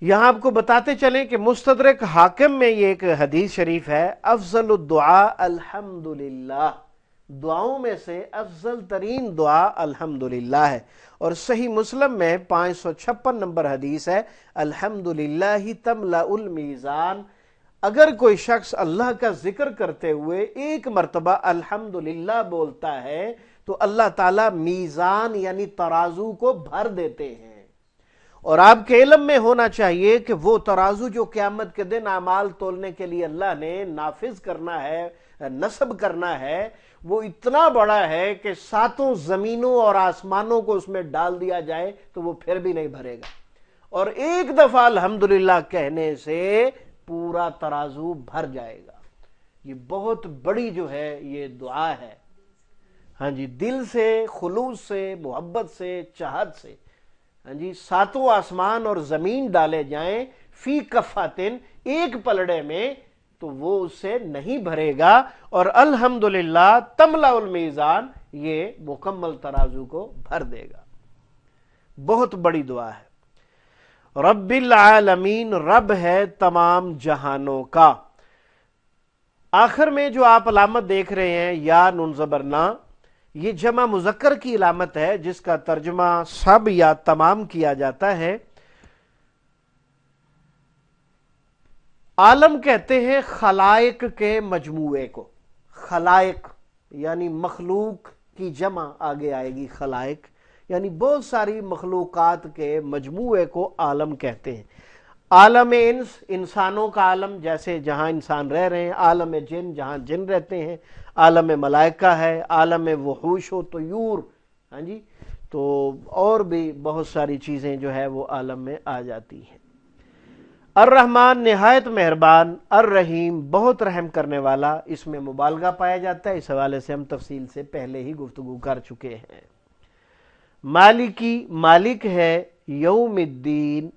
یہاں آپ کو بتاتے چلیں کہ مستدرک حاکم میں یہ ایک حدیث شریف ہے، افضل الدعاء الحمدللہ، دعاؤں میں سے افضل ترین دعا الحمدللہ ہے۔ اور صحیح مسلم میں 556 نمبر حدیث ہے، الحمدللہ تملأ المیزان، اگر کوئی شخص اللہ کا ذکر کرتے ہوئے ایک مرتبہ الحمدللہ بولتا ہے تو اللہ تعالیٰ میزان یعنی ترازو کو بھر دیتے ہیں۔ اور آپ کے علم میں ہونا چاہیے کہ وہ ترازو جو قیامت کے دن اعمال تولنے کے لیے اللہ نے نافذ کرنا ہے، نصب کرنا ہے، وہ اتنا بڑا ہے کہ ساتوں زمینوں اور آسمانوں کو اس میں ڈال دیا جائے تو وہ پھر بھی نہیں بھرے گا، اور ایک دفعہ الحمدللہ کہنے سے پورا ترازو بھر جائے گا۔ یہ بہت بڑی جو ہے یہ دعا ہے، ہاں جی، دل سے، خلوص سے، محبت سے، چاہت سے، ہاں جی، ساتوں آسمان اور زمین ڈالے جائیں، فی کفاتن ایک پلڑے میں، تو وہ اس سے نہیں بھرے گا، اور الحمدللہ تملأ المیزان یہ مکمل ترازو کو بھر دے گا۔ بہت بڑی دعا ہے۔ رب العالمین، رب ہے تمام جہانوں کا۔ آخر میں جو آپ علامت دیکھ رہے ہیں یا نون زبر نا، یہ جمع مذکر کی علامت ہے جس کا ترجمہ سب یا تمام کیا جاتا ہے۔ عالم کہتے ہیں خلائق کے مجموعے کو، خلائق یعنی مخلوق کی جمع آگے آئے گی، خلائق یعنی بہت ساری مخلوقات کے مجموعے کو عالم کہتے ہیں۔ عالم انس، انسانوں کا عالم جیسے جہاں انسان رہ رہے ہیں، عالم جن جہاں جن رہتے ہیں، عالم ملائکہ ہے، عالم وحوش و طیور، ہاں جی، تو اور بھی بہت ساری چیزیں جو ہے وہ عالم میں آ جاتی ہیں۔ الرحمن نہایت مہربان، الرحیم بہت رحم کرنے والا، اس میں مبالغہ پایا جاتا ہے، اس حوالے سے ہم تفصیل سے پہلے ہی گفتگو کر چکے ہیں۔ مالکی، مالک ہے، یوم الدین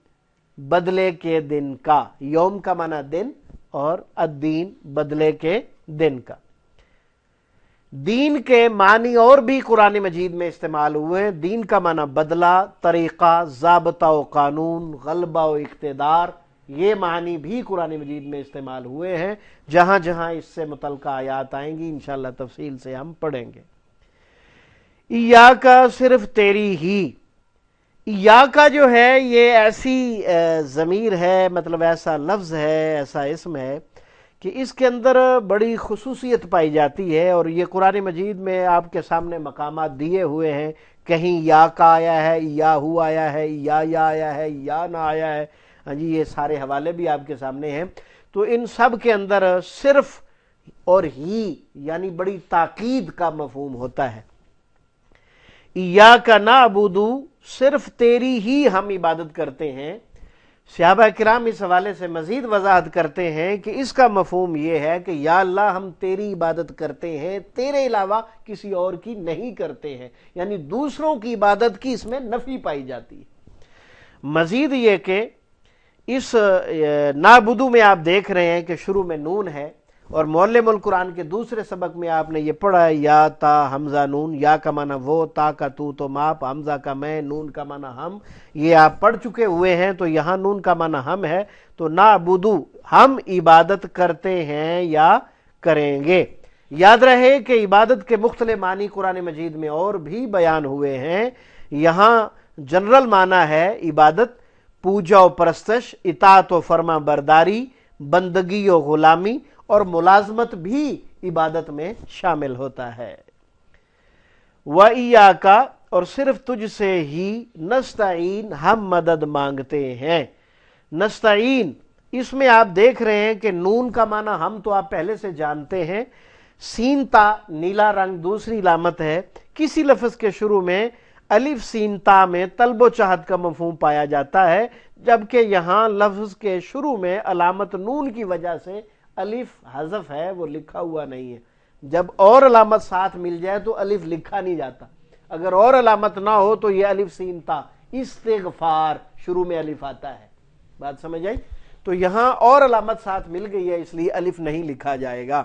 بدلے کے دن کا، یوم کا معنی دن اور الدین بدلے کے دن کا۔ دین کے معنی اور بھی قرآن مجید میں استعمال ہوئے ہیں۔ دین کا معنی بدلہ، طریقہ، ضابطہ و قانون، غلبہ و اقتدار، یہ معنی بھی قرآن مجید میں استعمال ہوئے ہیں۔ جہاں جہاں اس سے متعلقہ آیات آئیں گی انشاءاللہ تفصیل سے ہم پڑھیں گے۔ ایاکا، صرف تیری ہی۔ ایاکا جو ہے یہ ایسی ضمیر ہے، مطلب ایسا لفظ ہے، ایسا اسم ہے کہ اس کے اندر بڑی خصوصیت پائی جاتی ہے، اور یہ قرآن مجید میں آپ کے سامنے مقامات دیے ہوئے ہیں۔ کہیں یا کا آیا ہے، یا ہو آیا ہے، یا آیا ہے، یا نہ آیا ہے، ہاں جی، یہ سارے حوالے بھی آپ کے سامنے ہیں۔ تو ان سب کے اندر صرف اور ہی یعنی بڑی تاکید کا مفہوم ہوتا ہے۔ ایاک نعبد، صرف تیری ہی ہم عبادت کرتے ہیں۔ صحابہ کرام اس حوالے سے مزید وضاحت کرتے ہیں کہ اس کا مفہوم یہ ہے کہ یا اللہ ہم تیری عبادت کرتے ہیں، تیرے علاوہ کسی اور کی نہیں کرتے ہیں، یعنی دوسروں کی عبادت کی اس میں نفی پائی جاتی ہے۔ مزید یہ کہ اس نعبدو میں آپ دیکھ رہے ہیں کہ شروع میں نون ہے، اور معلم القرآن کے دوسرے سبق میں آپ نے یہ پڑھا ہے یا تا حمزہ نون، یا کا معنی وہ، تا کا تو ماپ، حمزہ کا میں، نون کا معنی ہم، یہ آپ پڑھ چکے ہوئے ہیں۔ تو یہاں نون کا معنی ہم ہے، تو نعبدو ہم عبادت کرتے ہیں یا کریں گے۔ یاد رہے کہ عبادت کے مختلف معنی قرآن مجید میں اور بھی بیان ہوئے ہیں۔ یہاں جنرل معنی ہے عبادت، پوجا و پرستش، اطاعت و فرما برداری، بندگی و غلامی، اور ملازمت بھی عبادت میں شامل ہوتا ہے۔ وَإِيَّاكَ، اور صرف تجھ سے ہی، نستعین ہم مدد مانگتے ہیں۔ نستعین اس میں آپ دیکھ رہے ہیں کہ نون کا معنی ہم تو آپ پہلے سے جانتے ہیں، سین تا نیلا رنگ دوسری علامت ہے۔ کسی لفظ کے شروع میں الف سین تا میں طلب و چاہت کا مفہوم پایا جاتا ہے، جبکہ یہاں لفظ کے شروع میں علامت نون کی وجہ سے الف حذف ہے، وہ لکھا ہوا نہیں ہے۔ جب اور علامت ساتھ مل جائے تو الف لکھا نہیں جاتا، اگر اور علامت نہ ہو تو یہ الف سین تا استغفار شروع میں الف آتا ہے۔ بات سمجھ آئی؟ تو یہاں اور علامت ساتھ مل گئی ہے، اس لیے الف نہیں لکھا جائے گا۔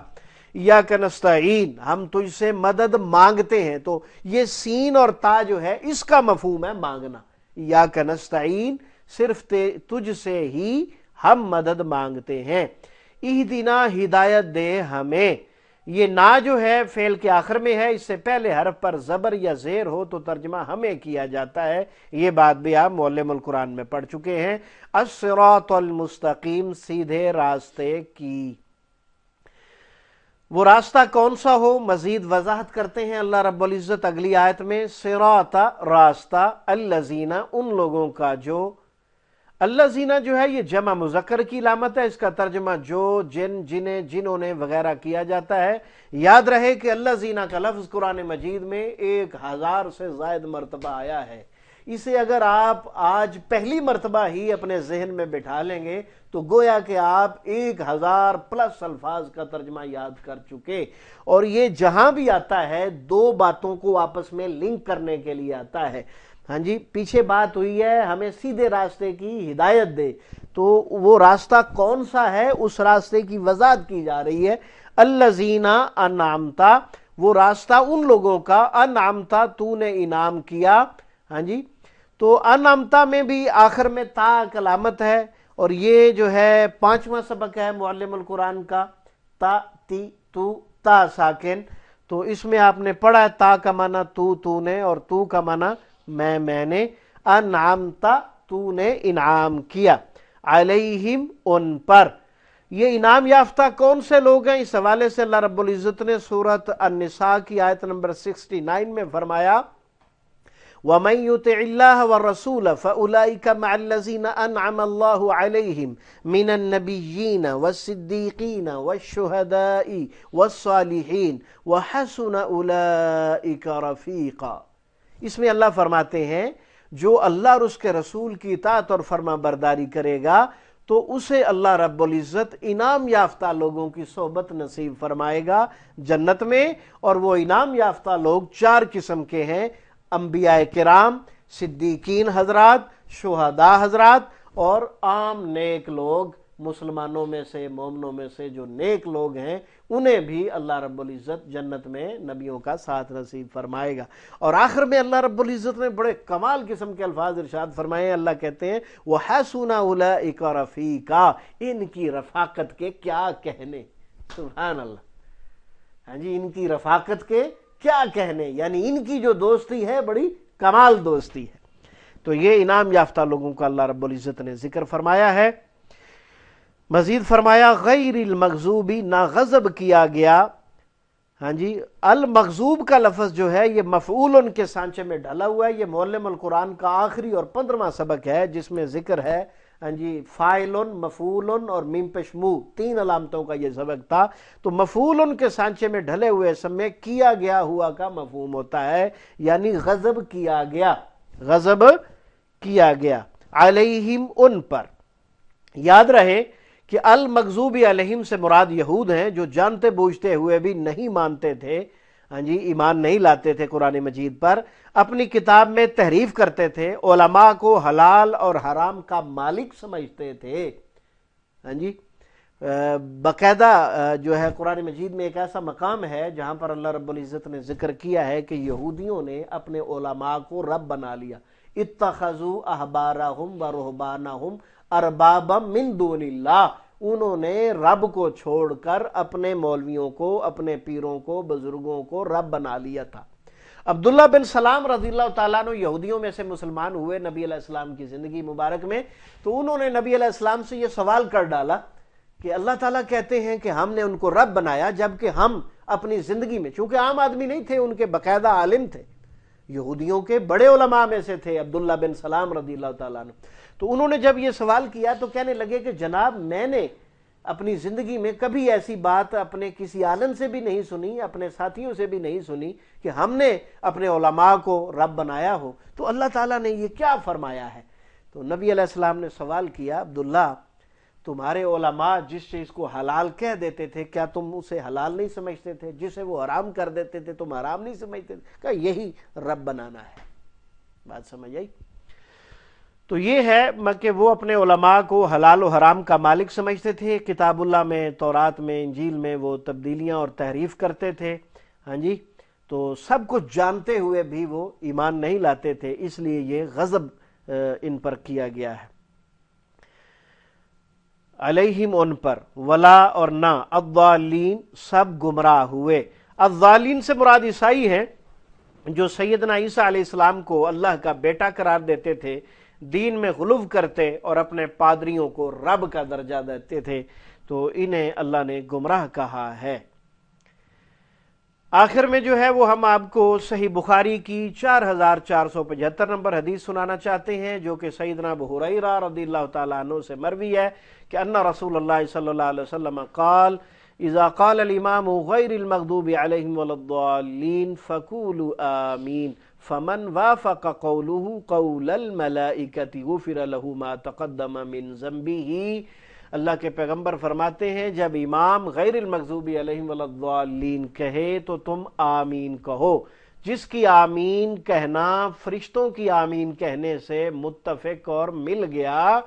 ایاک نستعین ہم تجھ سے مدد مانگتے ہیں، تو یہ سین اور تا جو ہے اس کا مفہوم ہے مانگنا۔ ایاک نستعین صرف تجھ سے ہی ہم مدد مانگتے ہیں۔ اہدنا ہدایت دے ہمیں، یہ نا جو ہے فعل کے آخر میں ہے، اس سے پہلے حرف پر زبر یا زیر ہو تو ترجمہ ہمیں کیا جاتا ہے، یہ بات بھی آپ معلم القرآن میں پڑھ چکے ہیں۔ الصراط المستقیم سیدھے راستے کی، وہ راستہ کون سا ہو مزید وضاحت کرتے ہیں اللہ رب العزت اگلی آیت میں۔ صراط راستہ، الذین ان لوگوں کا جو، الذین جو ہے یہ جمع مذکر کی علامت ہے، اس کا ترجمہ جو، جن، جنہیں، جنہوں نے وغیرہ کیا جاتا ہے۔ یاد رہے کہ الذین کا لفظ قرآن مجید میں 1000 سے زائد مرتبہ آیا ہے۔ اسے اگر آپ آج پہلی مرتبہ ہی اپنے ذہن میں بٹھا لیں گے تو گویا کہ آپ 1000 پلس الفاظ کا ترجمہ یاد کر چکے، اور یہ جہاں بھی آتا ہے دو باتوں کو آپس میں لنک کرنے کے لیے آتا ہے۔ ہاں جی، پیچھے بات ہوئی ہے ہمیں سیدھے راستے کی ہدایت دے، تو وہ راستہ کون سا ہے، اس راستے کی وضاحت کی جا رہی ہے۔ الذین انعمتا، وہ راستہ ان لوگوں کا، انعمتا تو نے انعام کیا۔ ہاں جی، تو انعمتا میں بھی آخر میں تا کلامت ہے، اور یہ جو ہے 5واں سبق ہے معلم القرآن کا، تا تی تو تا ساکن۔ تو اس میں آپ نے پڑھا ہے تا کا معنی تو نے، اور تو کا معنی میں نے، انعمتا تو نے انعام کیا، علیہم ان پر۔ یہ انعام یافتہ کون سے لوگ ہیں؟ اس حوالے سے اللہ رب العزت نے سورۃ النساء کی آیت نمبر 69 میں فرمایا وَمَن يُطِعِ اللَّهَ وَالرَّسُولَ فَأُولَئِكَ مَعَ الَّذِينَ أَنْعَمَ اللَّهُ عَلَيْهِمْ مِنَ النَّبِيِّينَ وَالصِّدِّيقِينَ وَالشُّهَدَاءِ وَالصَّالِحِينَ وَحَسُنَ أُولَئِكَ رَفِيقًا۔ اس میں اللہ فرماتے ہیں جو اللہ اور اس کے رسول کی اطاعت اور فرما برداری کرے گا تو اسے اللہ رب العزت انعام یافتہ لوگوں کی صحبت نصیب فرمائے گا جنت میں، اور وہ انعام یافتہ لوگ 4 قسم کے ہیں: انبیاء کرام، صدیقین حضرات، شہداء حضرات، اور عام نیک لوگ، مسلمانوں میں سے، مومنوں میں سے جو نیک لوگ ہیں انہیں بھی اللہ رب العزت جنت میں نبیوں کا ساتھ نصیب فرمائے گا۔ اور آخر میں اللہ رب العزت نے بڑے کمال قسم کے الفاظ ارشاد فرمائے ہیں۔ اللہ کہتے ہیں وَحَسُنَ أُولَئِكَ رَفِيقًا، ان کی رفاقت کے کیا کہنے۔ سبحان اللہ، ہاں جی، ان کی رفاقت کے کیا کہنے، یعنی ان کی جو دوستی ہے بڑی کمال دوستی ہے۔ تو یہ انعام یافتہ لوگوں کا اللہ رب العزت نے ذکر فرمایا ہے۔ مزید فرمایا غیر المغضوبی، نہ غضب کیا گیا۔ ہاں جی، المغضوب کا لفظ جو ہے یہ مفعول کے سانچے میں ڈھلا ہوا ہے۔ یہ معلم القرآن کا آخری اور 15واں سبق ہے جس میں ذکر ہے ہاں جی فاعل، مفعول اور میم پیش مو، 3 علامتوں کا یہ سبق تھا۔ تو مفعول کے سانچے میں ڈھلے ہوئے اسم میں کیا گیا ہوا کا مفہوم ہوتا ہے، یعنی غضب کیا گیا، غضب کیا گیا، علیہم ان پر۔ یاد رہے کہ المغضوب علیہم سے مراد یہود ہیں جو جانتے بوجھتے ہوئے بھی نہیں مانتے تھے، ہاں جی، ایمان نہیں لاتے تھے قرآن مجید پر، اپنی کتاب میں تحریف کرتے تھے، علماء کو حلال اور حرام کا مالک سمجھتے تھے۔ ہاں جی، باقاعدہ جو ہے قرآن مجید میں ایک ایسا مقام ہے جہاں پر اللہ رب العزت نے ذکر کیا ہے کہ یہودیوں نے اپنے علماء کو رب بنا لیا، اتخذوا احبارہم ورہبانہم اربابا من دون اللہ، انہوں نے رب کو چھوڑ کر اپنے مولویوں کو، اپنے پیروں کو، بزرگوں کو رب بنا لیا تھا۔ عبداللہ بن سلام رضی اللہ تعالیٰ عنہ یہودیوں میں سے مسلمان ہوئے نبی علیہ السلام کی زندگی مبارک میں، تو انہوں نے نبی علیہ السلام سے یہ سوال کر ڈالا کہ اللہ تعالیٰ کہتے ہیں کہ ہم نے ان کو رب بنایا، جبکہ ہم اپنی زندگی میں، چونکہ عام آدمی نہیں تھے، ان کے باقاعدہ عالم تھے، یہودیوں کے بڑے علماء میں سے تھے عبداللہ بن سلام رضی اللہ تعالیٰ عنہ۔ تو انہوں نے جب یہ سوال کیا تو کہنے لگے کہ جناب میں نے اپنی زندگی میں کبھی ایسی بات اپنے کسی عالم سے بھی نہیں سنی، اپنے ساتھیوں سے بھی نہیں سنی کہ ہم نے اپنے علماء کو رب بنایا ہو، تو اللہ تعالیٰ نے یہ کیا فرمایا ہے؟ تو نبی علیہ السلام نے سوال کیا عبداللہ تمہارے علماء جس چیز کو حلال کہہ دیتے تھے کیا تم اسے حلال نہیں سمجھتے تھے؟ جسے وہ حرام کر دیتے تھے تم حرام نہیں سمجھتے تھے؟ کہا یہی رب بنانا ہے۔ بات سمجھ آئی؟ تو یہ ہے کہ وہ اپنے علماء کو حلال و حرام کا مالک سمجھتے تھے، کتاب اللہ میں، تورات میں، انجیل میں وہ تبدیلیاں اور تحریف کرتے تھے، ہاں جی، تو سب کچھ جانتے ہوئے بھی وہ ایمان نہیں لاتے تھے، اس لیے یہ غضب ان پر کیا گیا ہے، علیہم ان پر، ولا اور نہ، الضالین سب گمراہ ہوئے۔ الضالین سے مراد عیسائی ہیں جو سیدنا عیسیٰ علیہ السلام کو اللہ کا بیٹا قرار دیتے تھے، دین میں غلو کرتے اور اپنے پادریوں کو رب کا درجہ دیتے تھے، تو انہیں اللہ نے گمراہ کہا ہے۔ آخر میں جو ہے وہ ہم آپ کو صحیح بخاری کی 4475 نمبر حدیث سنانا چاہتے ہیں جو کہ سیدنا ابو ہریرہ رضی اللہ تعالیٰ عنہ سے مروی ہے کہ ان رسول اللہ صلی اللہ علیہ وسلم قال اذا قال الامام غیر المغضوب علیہم ولا الضالین فقولوا آمین فمن وافق قوله قول الملائکۃ غفر له ما تقدم من ذنبہ۔ اللہ کے پیغمبر فرماتے ہیں جب امام غیر المغضوب علیہم ولا الضالین کہے تو تم آمین کہو، جس کی آمین کہنا فرشتوں کی آمین کہنے سے متفق اور مل گیا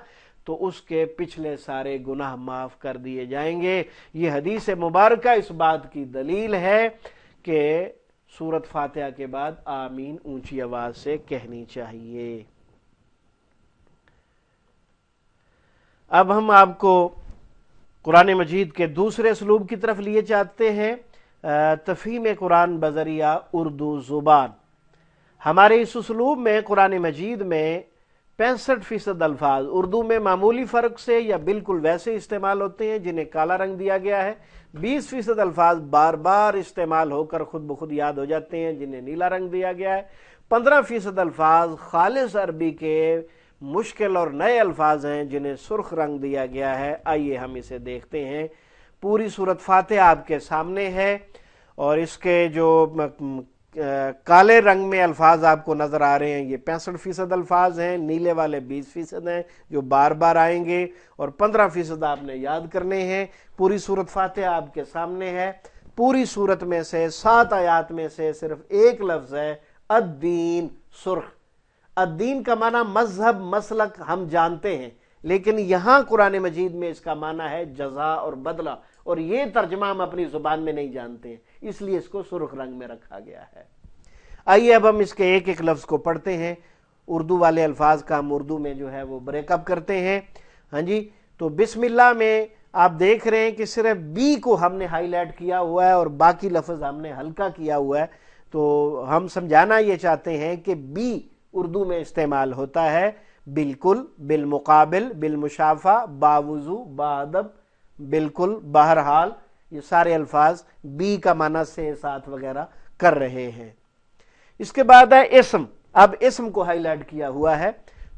تو اس کے پچھلے سارے گناہ معاف کر دیے جائیں گے۔ یہ حدیث مبارکہ اس بات کی دلیل ہے کہ سورۃ فاتحہ کے بعد آمین اونچی آواز سے کہنی چاہیے۔ اب ہم آپ کو قرآن مجید کے دوسرے اسلوب کی طرف لیے چاہتے ہیں، تفہیم قرآن بذریعہ اردو زبان۔ ہمارے اس اسلوب میں قرآن مجید میں 65% الفاظ اردو میں معمولی فرق سے یا بالکل ویسے استعمال ہوتے ہیں جنہیں کالا رنگ دیا گیا ہے، 20% الفاظ بار بار استعمال ہو کر خود بخود یاد ہو جاتے ہیں جنہیں نیلا رنگ دیا گیا ہے، 15% الفاظ خالص عربی کے مشکل اور نئے الفاظ ہیں جنہیں سرخ رنگ دیا گیا ہے۔ آئیے ہم اسے دیکھتے ہیں۔ پوری سورۃ فاتحہ آپ کے سامنے ہے اور اس کے جو کالے رنگ میں الفاظ آپ کو نظر آ رہے ہیں یہ 65% الفاظ ہیں، نیلے والے 20% ہیں جو بار بار آئیں گے، اور 15% آپ نے یاد کرنے ہیں۔ پوری سورۃ فاتحہ آپ کے سامنے ہے۔ پوری سورت میں سے 7 آیات میں سے صرف ایک لفظ ہے الدین، سرخ۔ الدین کا معنی مذہب، مسلک ہم جانتے ہیں، لیکن یہاں قرآن مجید میں اس کا معنی ہے جزا اور بدلہ، اور یہ ترجمہ ہم اپنی زبان میں نہیں جانتے ہیں، اس لیے اس کو سرخ رنگ میں رکھا گیا ہے۔ آئیے اب ہم اس کے ایک ایک لفظ کو پڑھتے ہیں۔ اردو والے الفاظ کا ہم اردو میں جو ہے وہ بریک اپ کرتے ہیں۔ ہاں جی، تو بسم اللہ میں آپ دیکھ رہے ہیں کہ صرف بی کو ہم نے ہائی لائٹ کیا ہوا ہے اور باقی لفظ ہم نے ہلکا کیا ہوا ہے، تو ہم سمجھانا یہ چاہتے ہیں کہ بی اردو میں استعمال ہوتا ہے بالکل، بالمقابل، بالمشافہ، باوضو، باادب، بالکل، بہرحال، یہ سارے الفاظ بی کا معنی سے ساتھ وغیرہ کر رہے ہیں۔ اس کے بعد ہے اسم۔ اب اسم کو ہائی لائٹ کیا ہوا ہے،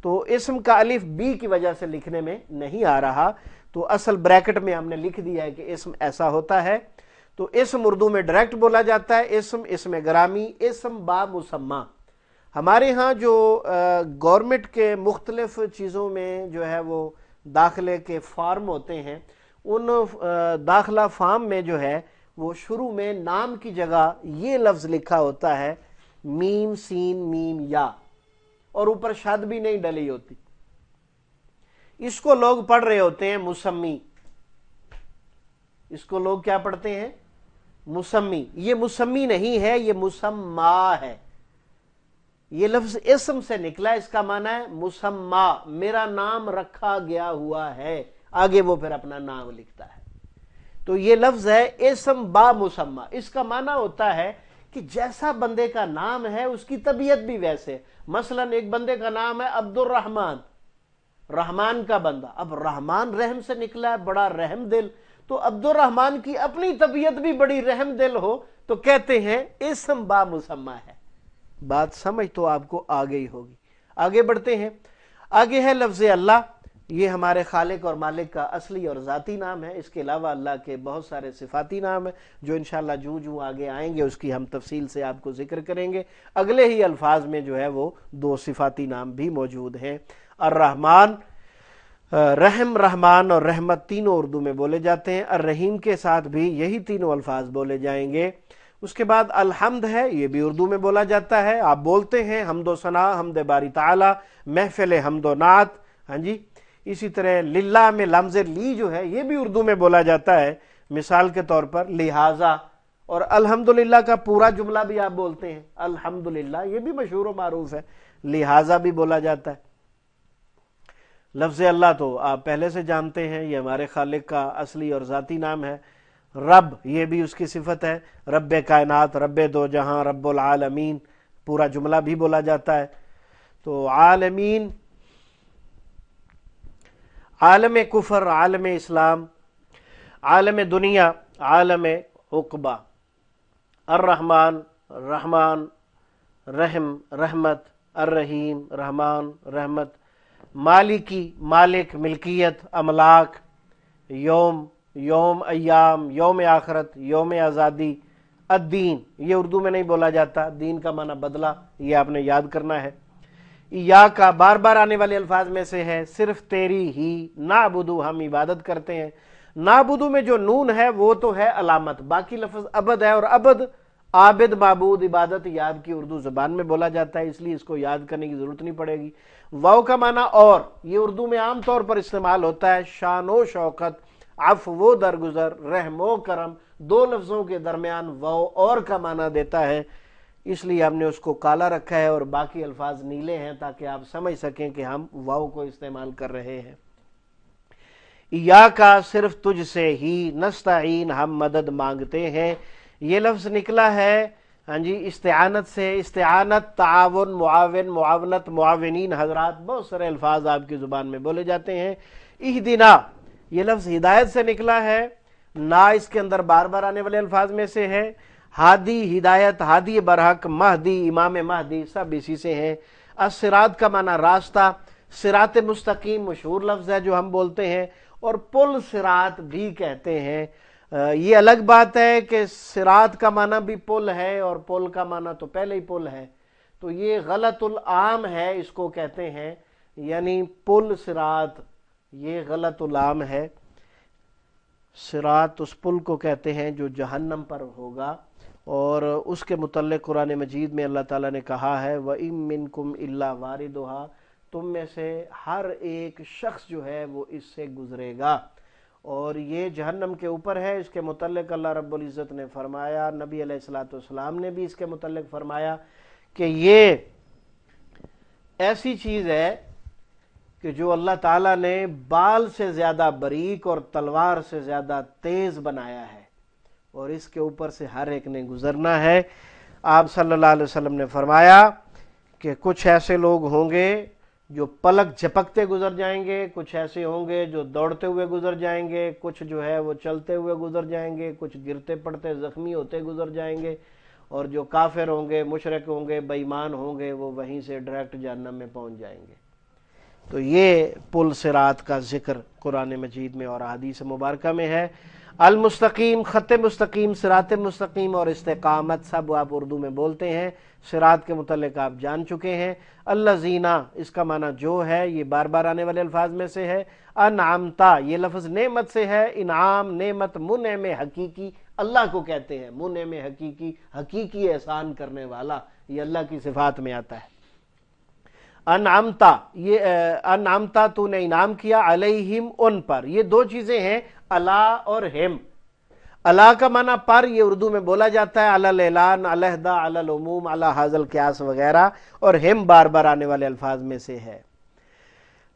تو اسم کا الف بی کی وجہ سے لکھنے میں نہیں آ رہا، تو اصل بریکٹ میں ہم نے لکھ دیا ہے کہ اسم ایسا ہوتا ہے۔ تو اسم اردو میں ڈائریکٹ بولا جاتا ہے، اسم، اسم گرامی، اسم با مسمہ۔ ہمارے ہاں جو گورنمنٹ کے مختلف چیزوں میں جو ہے وہ داخلے کے فارم ہوتے ہیں، ان داخلہ فارم میں جو ہے وہ شروع میں نام کی جگہ یہ لفظ لکھا ہوتا ہے میم سین میم یا، اور اوپر شد بھی نہیں ڈلی ہوتی۔ اس کو لوگ پڑھ رہے ہوتے ہیں مسمی، اس کو لوگ کیا پڑھتے ہیں؟ مسمی۔ یہ مسمی نہیں ہے، یہ مسما ہے۔ یہ لفظ اسم سے نکلا، اس کا معنی ہے مسما، میرا نام رکھا گیا ہوا ہے، آگے وہ پھر اپنا نام لکھتا ہے۔ تو یہ لفظ ہے اسم با مسما۔ اس کا معنی ہوتا ہے کہ جیسا بندے کا نام ہے اس کی طبیعت بھی ویسے۔ مثلا ایک بندے کا نام ہے عبد الرحمن، رحمان کا بندہ، اب رحمان رحم سے نکلا ہے، بڑا رحم دل، تو عبد الرحمن کی اپنی طبیعت بھی بڑی رحم دل ہو تو کہتے ہیں اسم با مسمہ ہے۔ بات سمجھ تو آپ کو آ گئی ہوگی۔ آگے بڑھتے ہیں۔ آگے ہے لفظ اللہ۔ یہ ہمارے خالق اور مالک کا اصلی اور ذاتی نام ہے۔ اس کے علاوہ اللہ کے بہت سارے صفاتی نام ہیں جو انشاءاللہ جو آگے آئیں گے اس کی ہم تفصیل سے آپ کو ذکر کریں گے۔ اگلے ہی الفاظ میں جو ہے وہ 2 صفاتی نام بھی موجود ہیں۔ الرحمن، رحم، رحمان اور رحمت تینوں اردو میں بولے جاتے ہیں۔ الرحیم کے ساتھ بھی یہی تینوں الفاظ بولے جائیں گے۔ اس کے بعد الحمد ہے، یہ بھی اردو میں بولا جاتا ہے، آپ بولتے ہیں حمد و ثنا، حمد باری تعالی، محفل حمد و نعت۔ ہاں جی، اسی طرح للہ میں لمز لی جو ہے یہ بھی اردو میں بولا جاتا ہے، مثال کے طور پر لہذا، اور الحمدللہ کا پورا جملہ بھی آپ بولتے ہیں الحمدللہ، یہ بھی مشہور و معروف ہے، لہذا بھی بولا جاتا ہے۔ لفظ اللہ تو آپ پہلے سے جانتے ہیں، یہ ہمارے خالق کا اصلی اور ذاتی نام ہے۔ رب، یہ بھی اس کی صفت ہے، رب کائنات، رب دو جہاں، رب العالمین، پورا جملہ بھی بولا جاتا ہے۔ تو عالمین، عالم کفر، عالم اسلام، عالم دنیا، عالم عقبہ۔ الرحمن، رحمان، رحم، رحمت، الرحیم، رحمان، رحمت، مالکی، مالک، ملکیت، املاک، یوم، یوم، ایام، یوم آخرت، یوم آزادی، الدین، یہ اردو میں نہیں بولا جاتا، دین کا معنی بدلہ، یہ آپ نے یاد کرنا ہے۔ یا کا بار بار آنے والے الفاظ میں سے ہے، صرف تیری ہی، نعبدو، ہم عبادت کرتے ہیں۔ نعبدو میں جو نون ہے وہ تو ہے علامت، باقی لفظ عبد ہے، اور عبد عابد معبود عبادت یہ آپ کی اردو زبان میں بولا جاتا ہے، اس لیے اس کو یاد کرنے کی ضرورت نہیں پڑے گی۔ واو کا معنی اور، یہ اردو میں عام طور پر استعمال ہوتا ہے شان و شوقت، عفو و درگزر، رحم و کرم، دو لفظوں کے درمیان واو اور کا معنی دیتا ہے، اس لیے ہم نے اس کو کالا رکھا ہے اور باقی الفاظ نیلے ہیں تاکہ آپ سمجھ سکیں کہ ہم واو کو استعمال کر رہے ہیں۔ یا کا صرف تجھ سے ہی، نستعین ہم مدد مانگتے ہیں، یہ لفظ نکلا ہے ہاں جی استعانت سے۔ استعانت، تعاون، معاون، معاونت، معاونین، حضرات بہت سارے الفاظ آپ کی زبان میں بولے جاتے ہیں۔ اہدنا یہ لفظ ہدایت سے نکلا ہے، نا اس کے اندر بار بار آنے والے الفاظ میں سے ہے۔ ہادی ہدایت، ہادی برحق، مہدی امام مہدی سب اسی سے ہیں۔ الصراط کا معنی راستہ، صراط مستقیم مشہور لفظ ہے جو ہم بولتے ہیں، اور پل صراط بھی کہتے ہیں۔ یہ الگ بات ہے کہ صراط کا معنی بھی پل ہے اور پل کا معنی تو پہلے ہی پل ہے، تو یہ غلط العام ہے اس کو کہتے ہیں، یعنی پل صراط یہ غلط العام ہے۔ صراط اس پل کو کہتے ہیں جو جہنم پر ہوگا، اور اس کے متعلق قرآن مجید میں اللہ تعالیٰ نے کہا ہے وَإِن مِّنكُمْ إِلَّا وَارِدُهَا، تم میں سے ہر ایک شخص جو ہے وہ اس سے گزرے گا، اور یہ جہنم کے اوپر ہے۔ اس کے متعلق اللہ رب العزت نے فرمایا، نبی علیہ الصلوۃ والسلام نے بھی اس کے متعلق فرمایا کہ یہ ایسی چیز ہے کہ جو اللہ تعالیٰ نے بال سے زیادہ باریک اور تلوار سے زیادہ تیز بنایا ہے، اور اس کے اوپر سے ہر ایک نے گزرنا ہے۔ آپ صلی اللہ علیہ وسلم نے فرمایا کہ کچھ ایسے لوگ ہوں گے جو پلک جھپکتے گزر جائیں گے، کچھ ایسے ہوں گے جو دوڑتے ہوئے گزر جائیں گے، کچھ جو ہے وہ چلتے ہوئے گزر جائیں گے، کچھ گرتے پڑتے زخمی ہوتے گزر جائیں گے، اور جو کافر ہوں گے، مشرک ہوں گے، بے ایمان ہوں گے، وہ وہیں سے ڈائریکٹ جہنم میں پہنچ جائیں گے۔ تو یہ پل صراط کا ذکر قرآن مجید میں اور احادیث مبارکہ میں ہے۔ المستقیم، خط مستقیم، صراط مستقیم اور استقامت سب آپ اردو میں بولتے ہیں۔ صراط کے متعلق آپ جان چکے ہیں۔ الذین اس کا معنی جو ہے، یہ بار بار آنے والے الفاظ میں سے ہے۔ انعمتا یہ لفظ نعمت سے ہے، انعام نعمت منعم حقیقی اللہ کو کہتے ہیں، منعم حقیقی حقیقی احسان کرنے والا، یہ اللہ کی صفات میں آتا ہے۔ انعمتا یہ انعمتا تو نے انعام کیا، علیہم ان پر، یہ دو چیزیں ہیں علی اور ہم۔ علی کا معنی پر، یہ اردو میں بولا جاتا ہے علی الاعلان، علیحدہ، علی العموم، علی ھذا القیاس وغیرہ، اور ہم بار بار آنے والے الفاظ میں سے ہے۔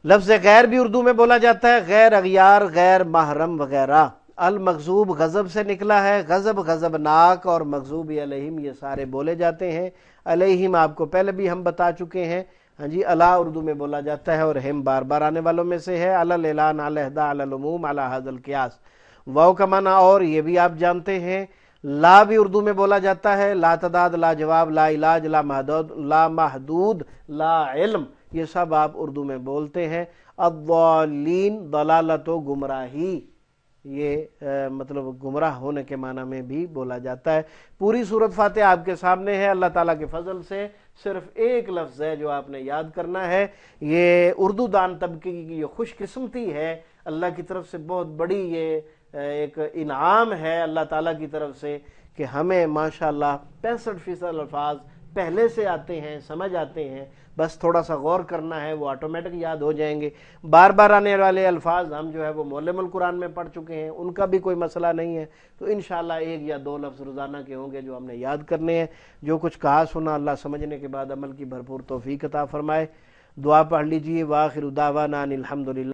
لفظ غیر بھی اردو میں بولا جاتا ہے، غیر اغیار، غیر محرم وغیرہ۔ المغضوب غضب سے نکلا ہے، غضب غضبناک اور مغضوب علیہم یہ سارے بولے جاتے ہیں۔ علیہم آپ کو پہلے بھی ہم بتا چکے ہیں، ہاں جی الا اردو میں بولا جاتا ہے اور ہم بار بار آنے والوں میں سے ہے۔ علی الاعلان، علیحدہ، علی العموم، علی ھذا القیاس۔ واو کا معنی اور، یہ بھی آپ جانتے ہیں۔ لا بھی اردو میں بولا جاتا ہے، لا تعداد، لا جواب، لا علاج، لا محدود، لا علم، یہ سب آپ اردو میں بولتے ہیں۔ الضالین ضلالت و گمراہی، یہ مطلب گمراہ ہونے کے معنی میں بھی بولا جاتا ہے۔ پوری سورۃ فاتحہ آپ کے سامنے ہے، اللہ تعالیٰ کے فضل سے صرف ایک لفظ ہے جو آپ نے یاد کرنا ہے۔ یہ اردو دان طبقے کی یہ خوش قسمتی ہے، اللہ کی طرف سے بہت بڑی یہ ایک انعام ہے اللہ تعالیٰ کی طرف سے کہ ہمیں ماشاءاللہ 65% الفاظ پہلے سے آتے ہیں، سمجھ آتے ہیں، بس تھوڑا سا غور کرنا ہے، وہ آٹومیٹک یاد ہو جائیں گے۔ بار بار آنے والے الفاظ ہم جو ہے وہ معلم القرآن میں پڑھ چکے ہیں، ان کا بھی کوئی مسئلہ نہیں ہے، تو انشاءاللہ ایک یا دو لفظ روزانہ کے ہوں گے جو ہم نے یاد کرنے ہیں۔ جو کچھ کہا سنا اللہ سمجھنے کے بعد عمل کی بھرپور توفیق عطا فرمائے۔ دعا پڑھ لیجئے۔ وآخر دعوانا ان الحمدللہ۔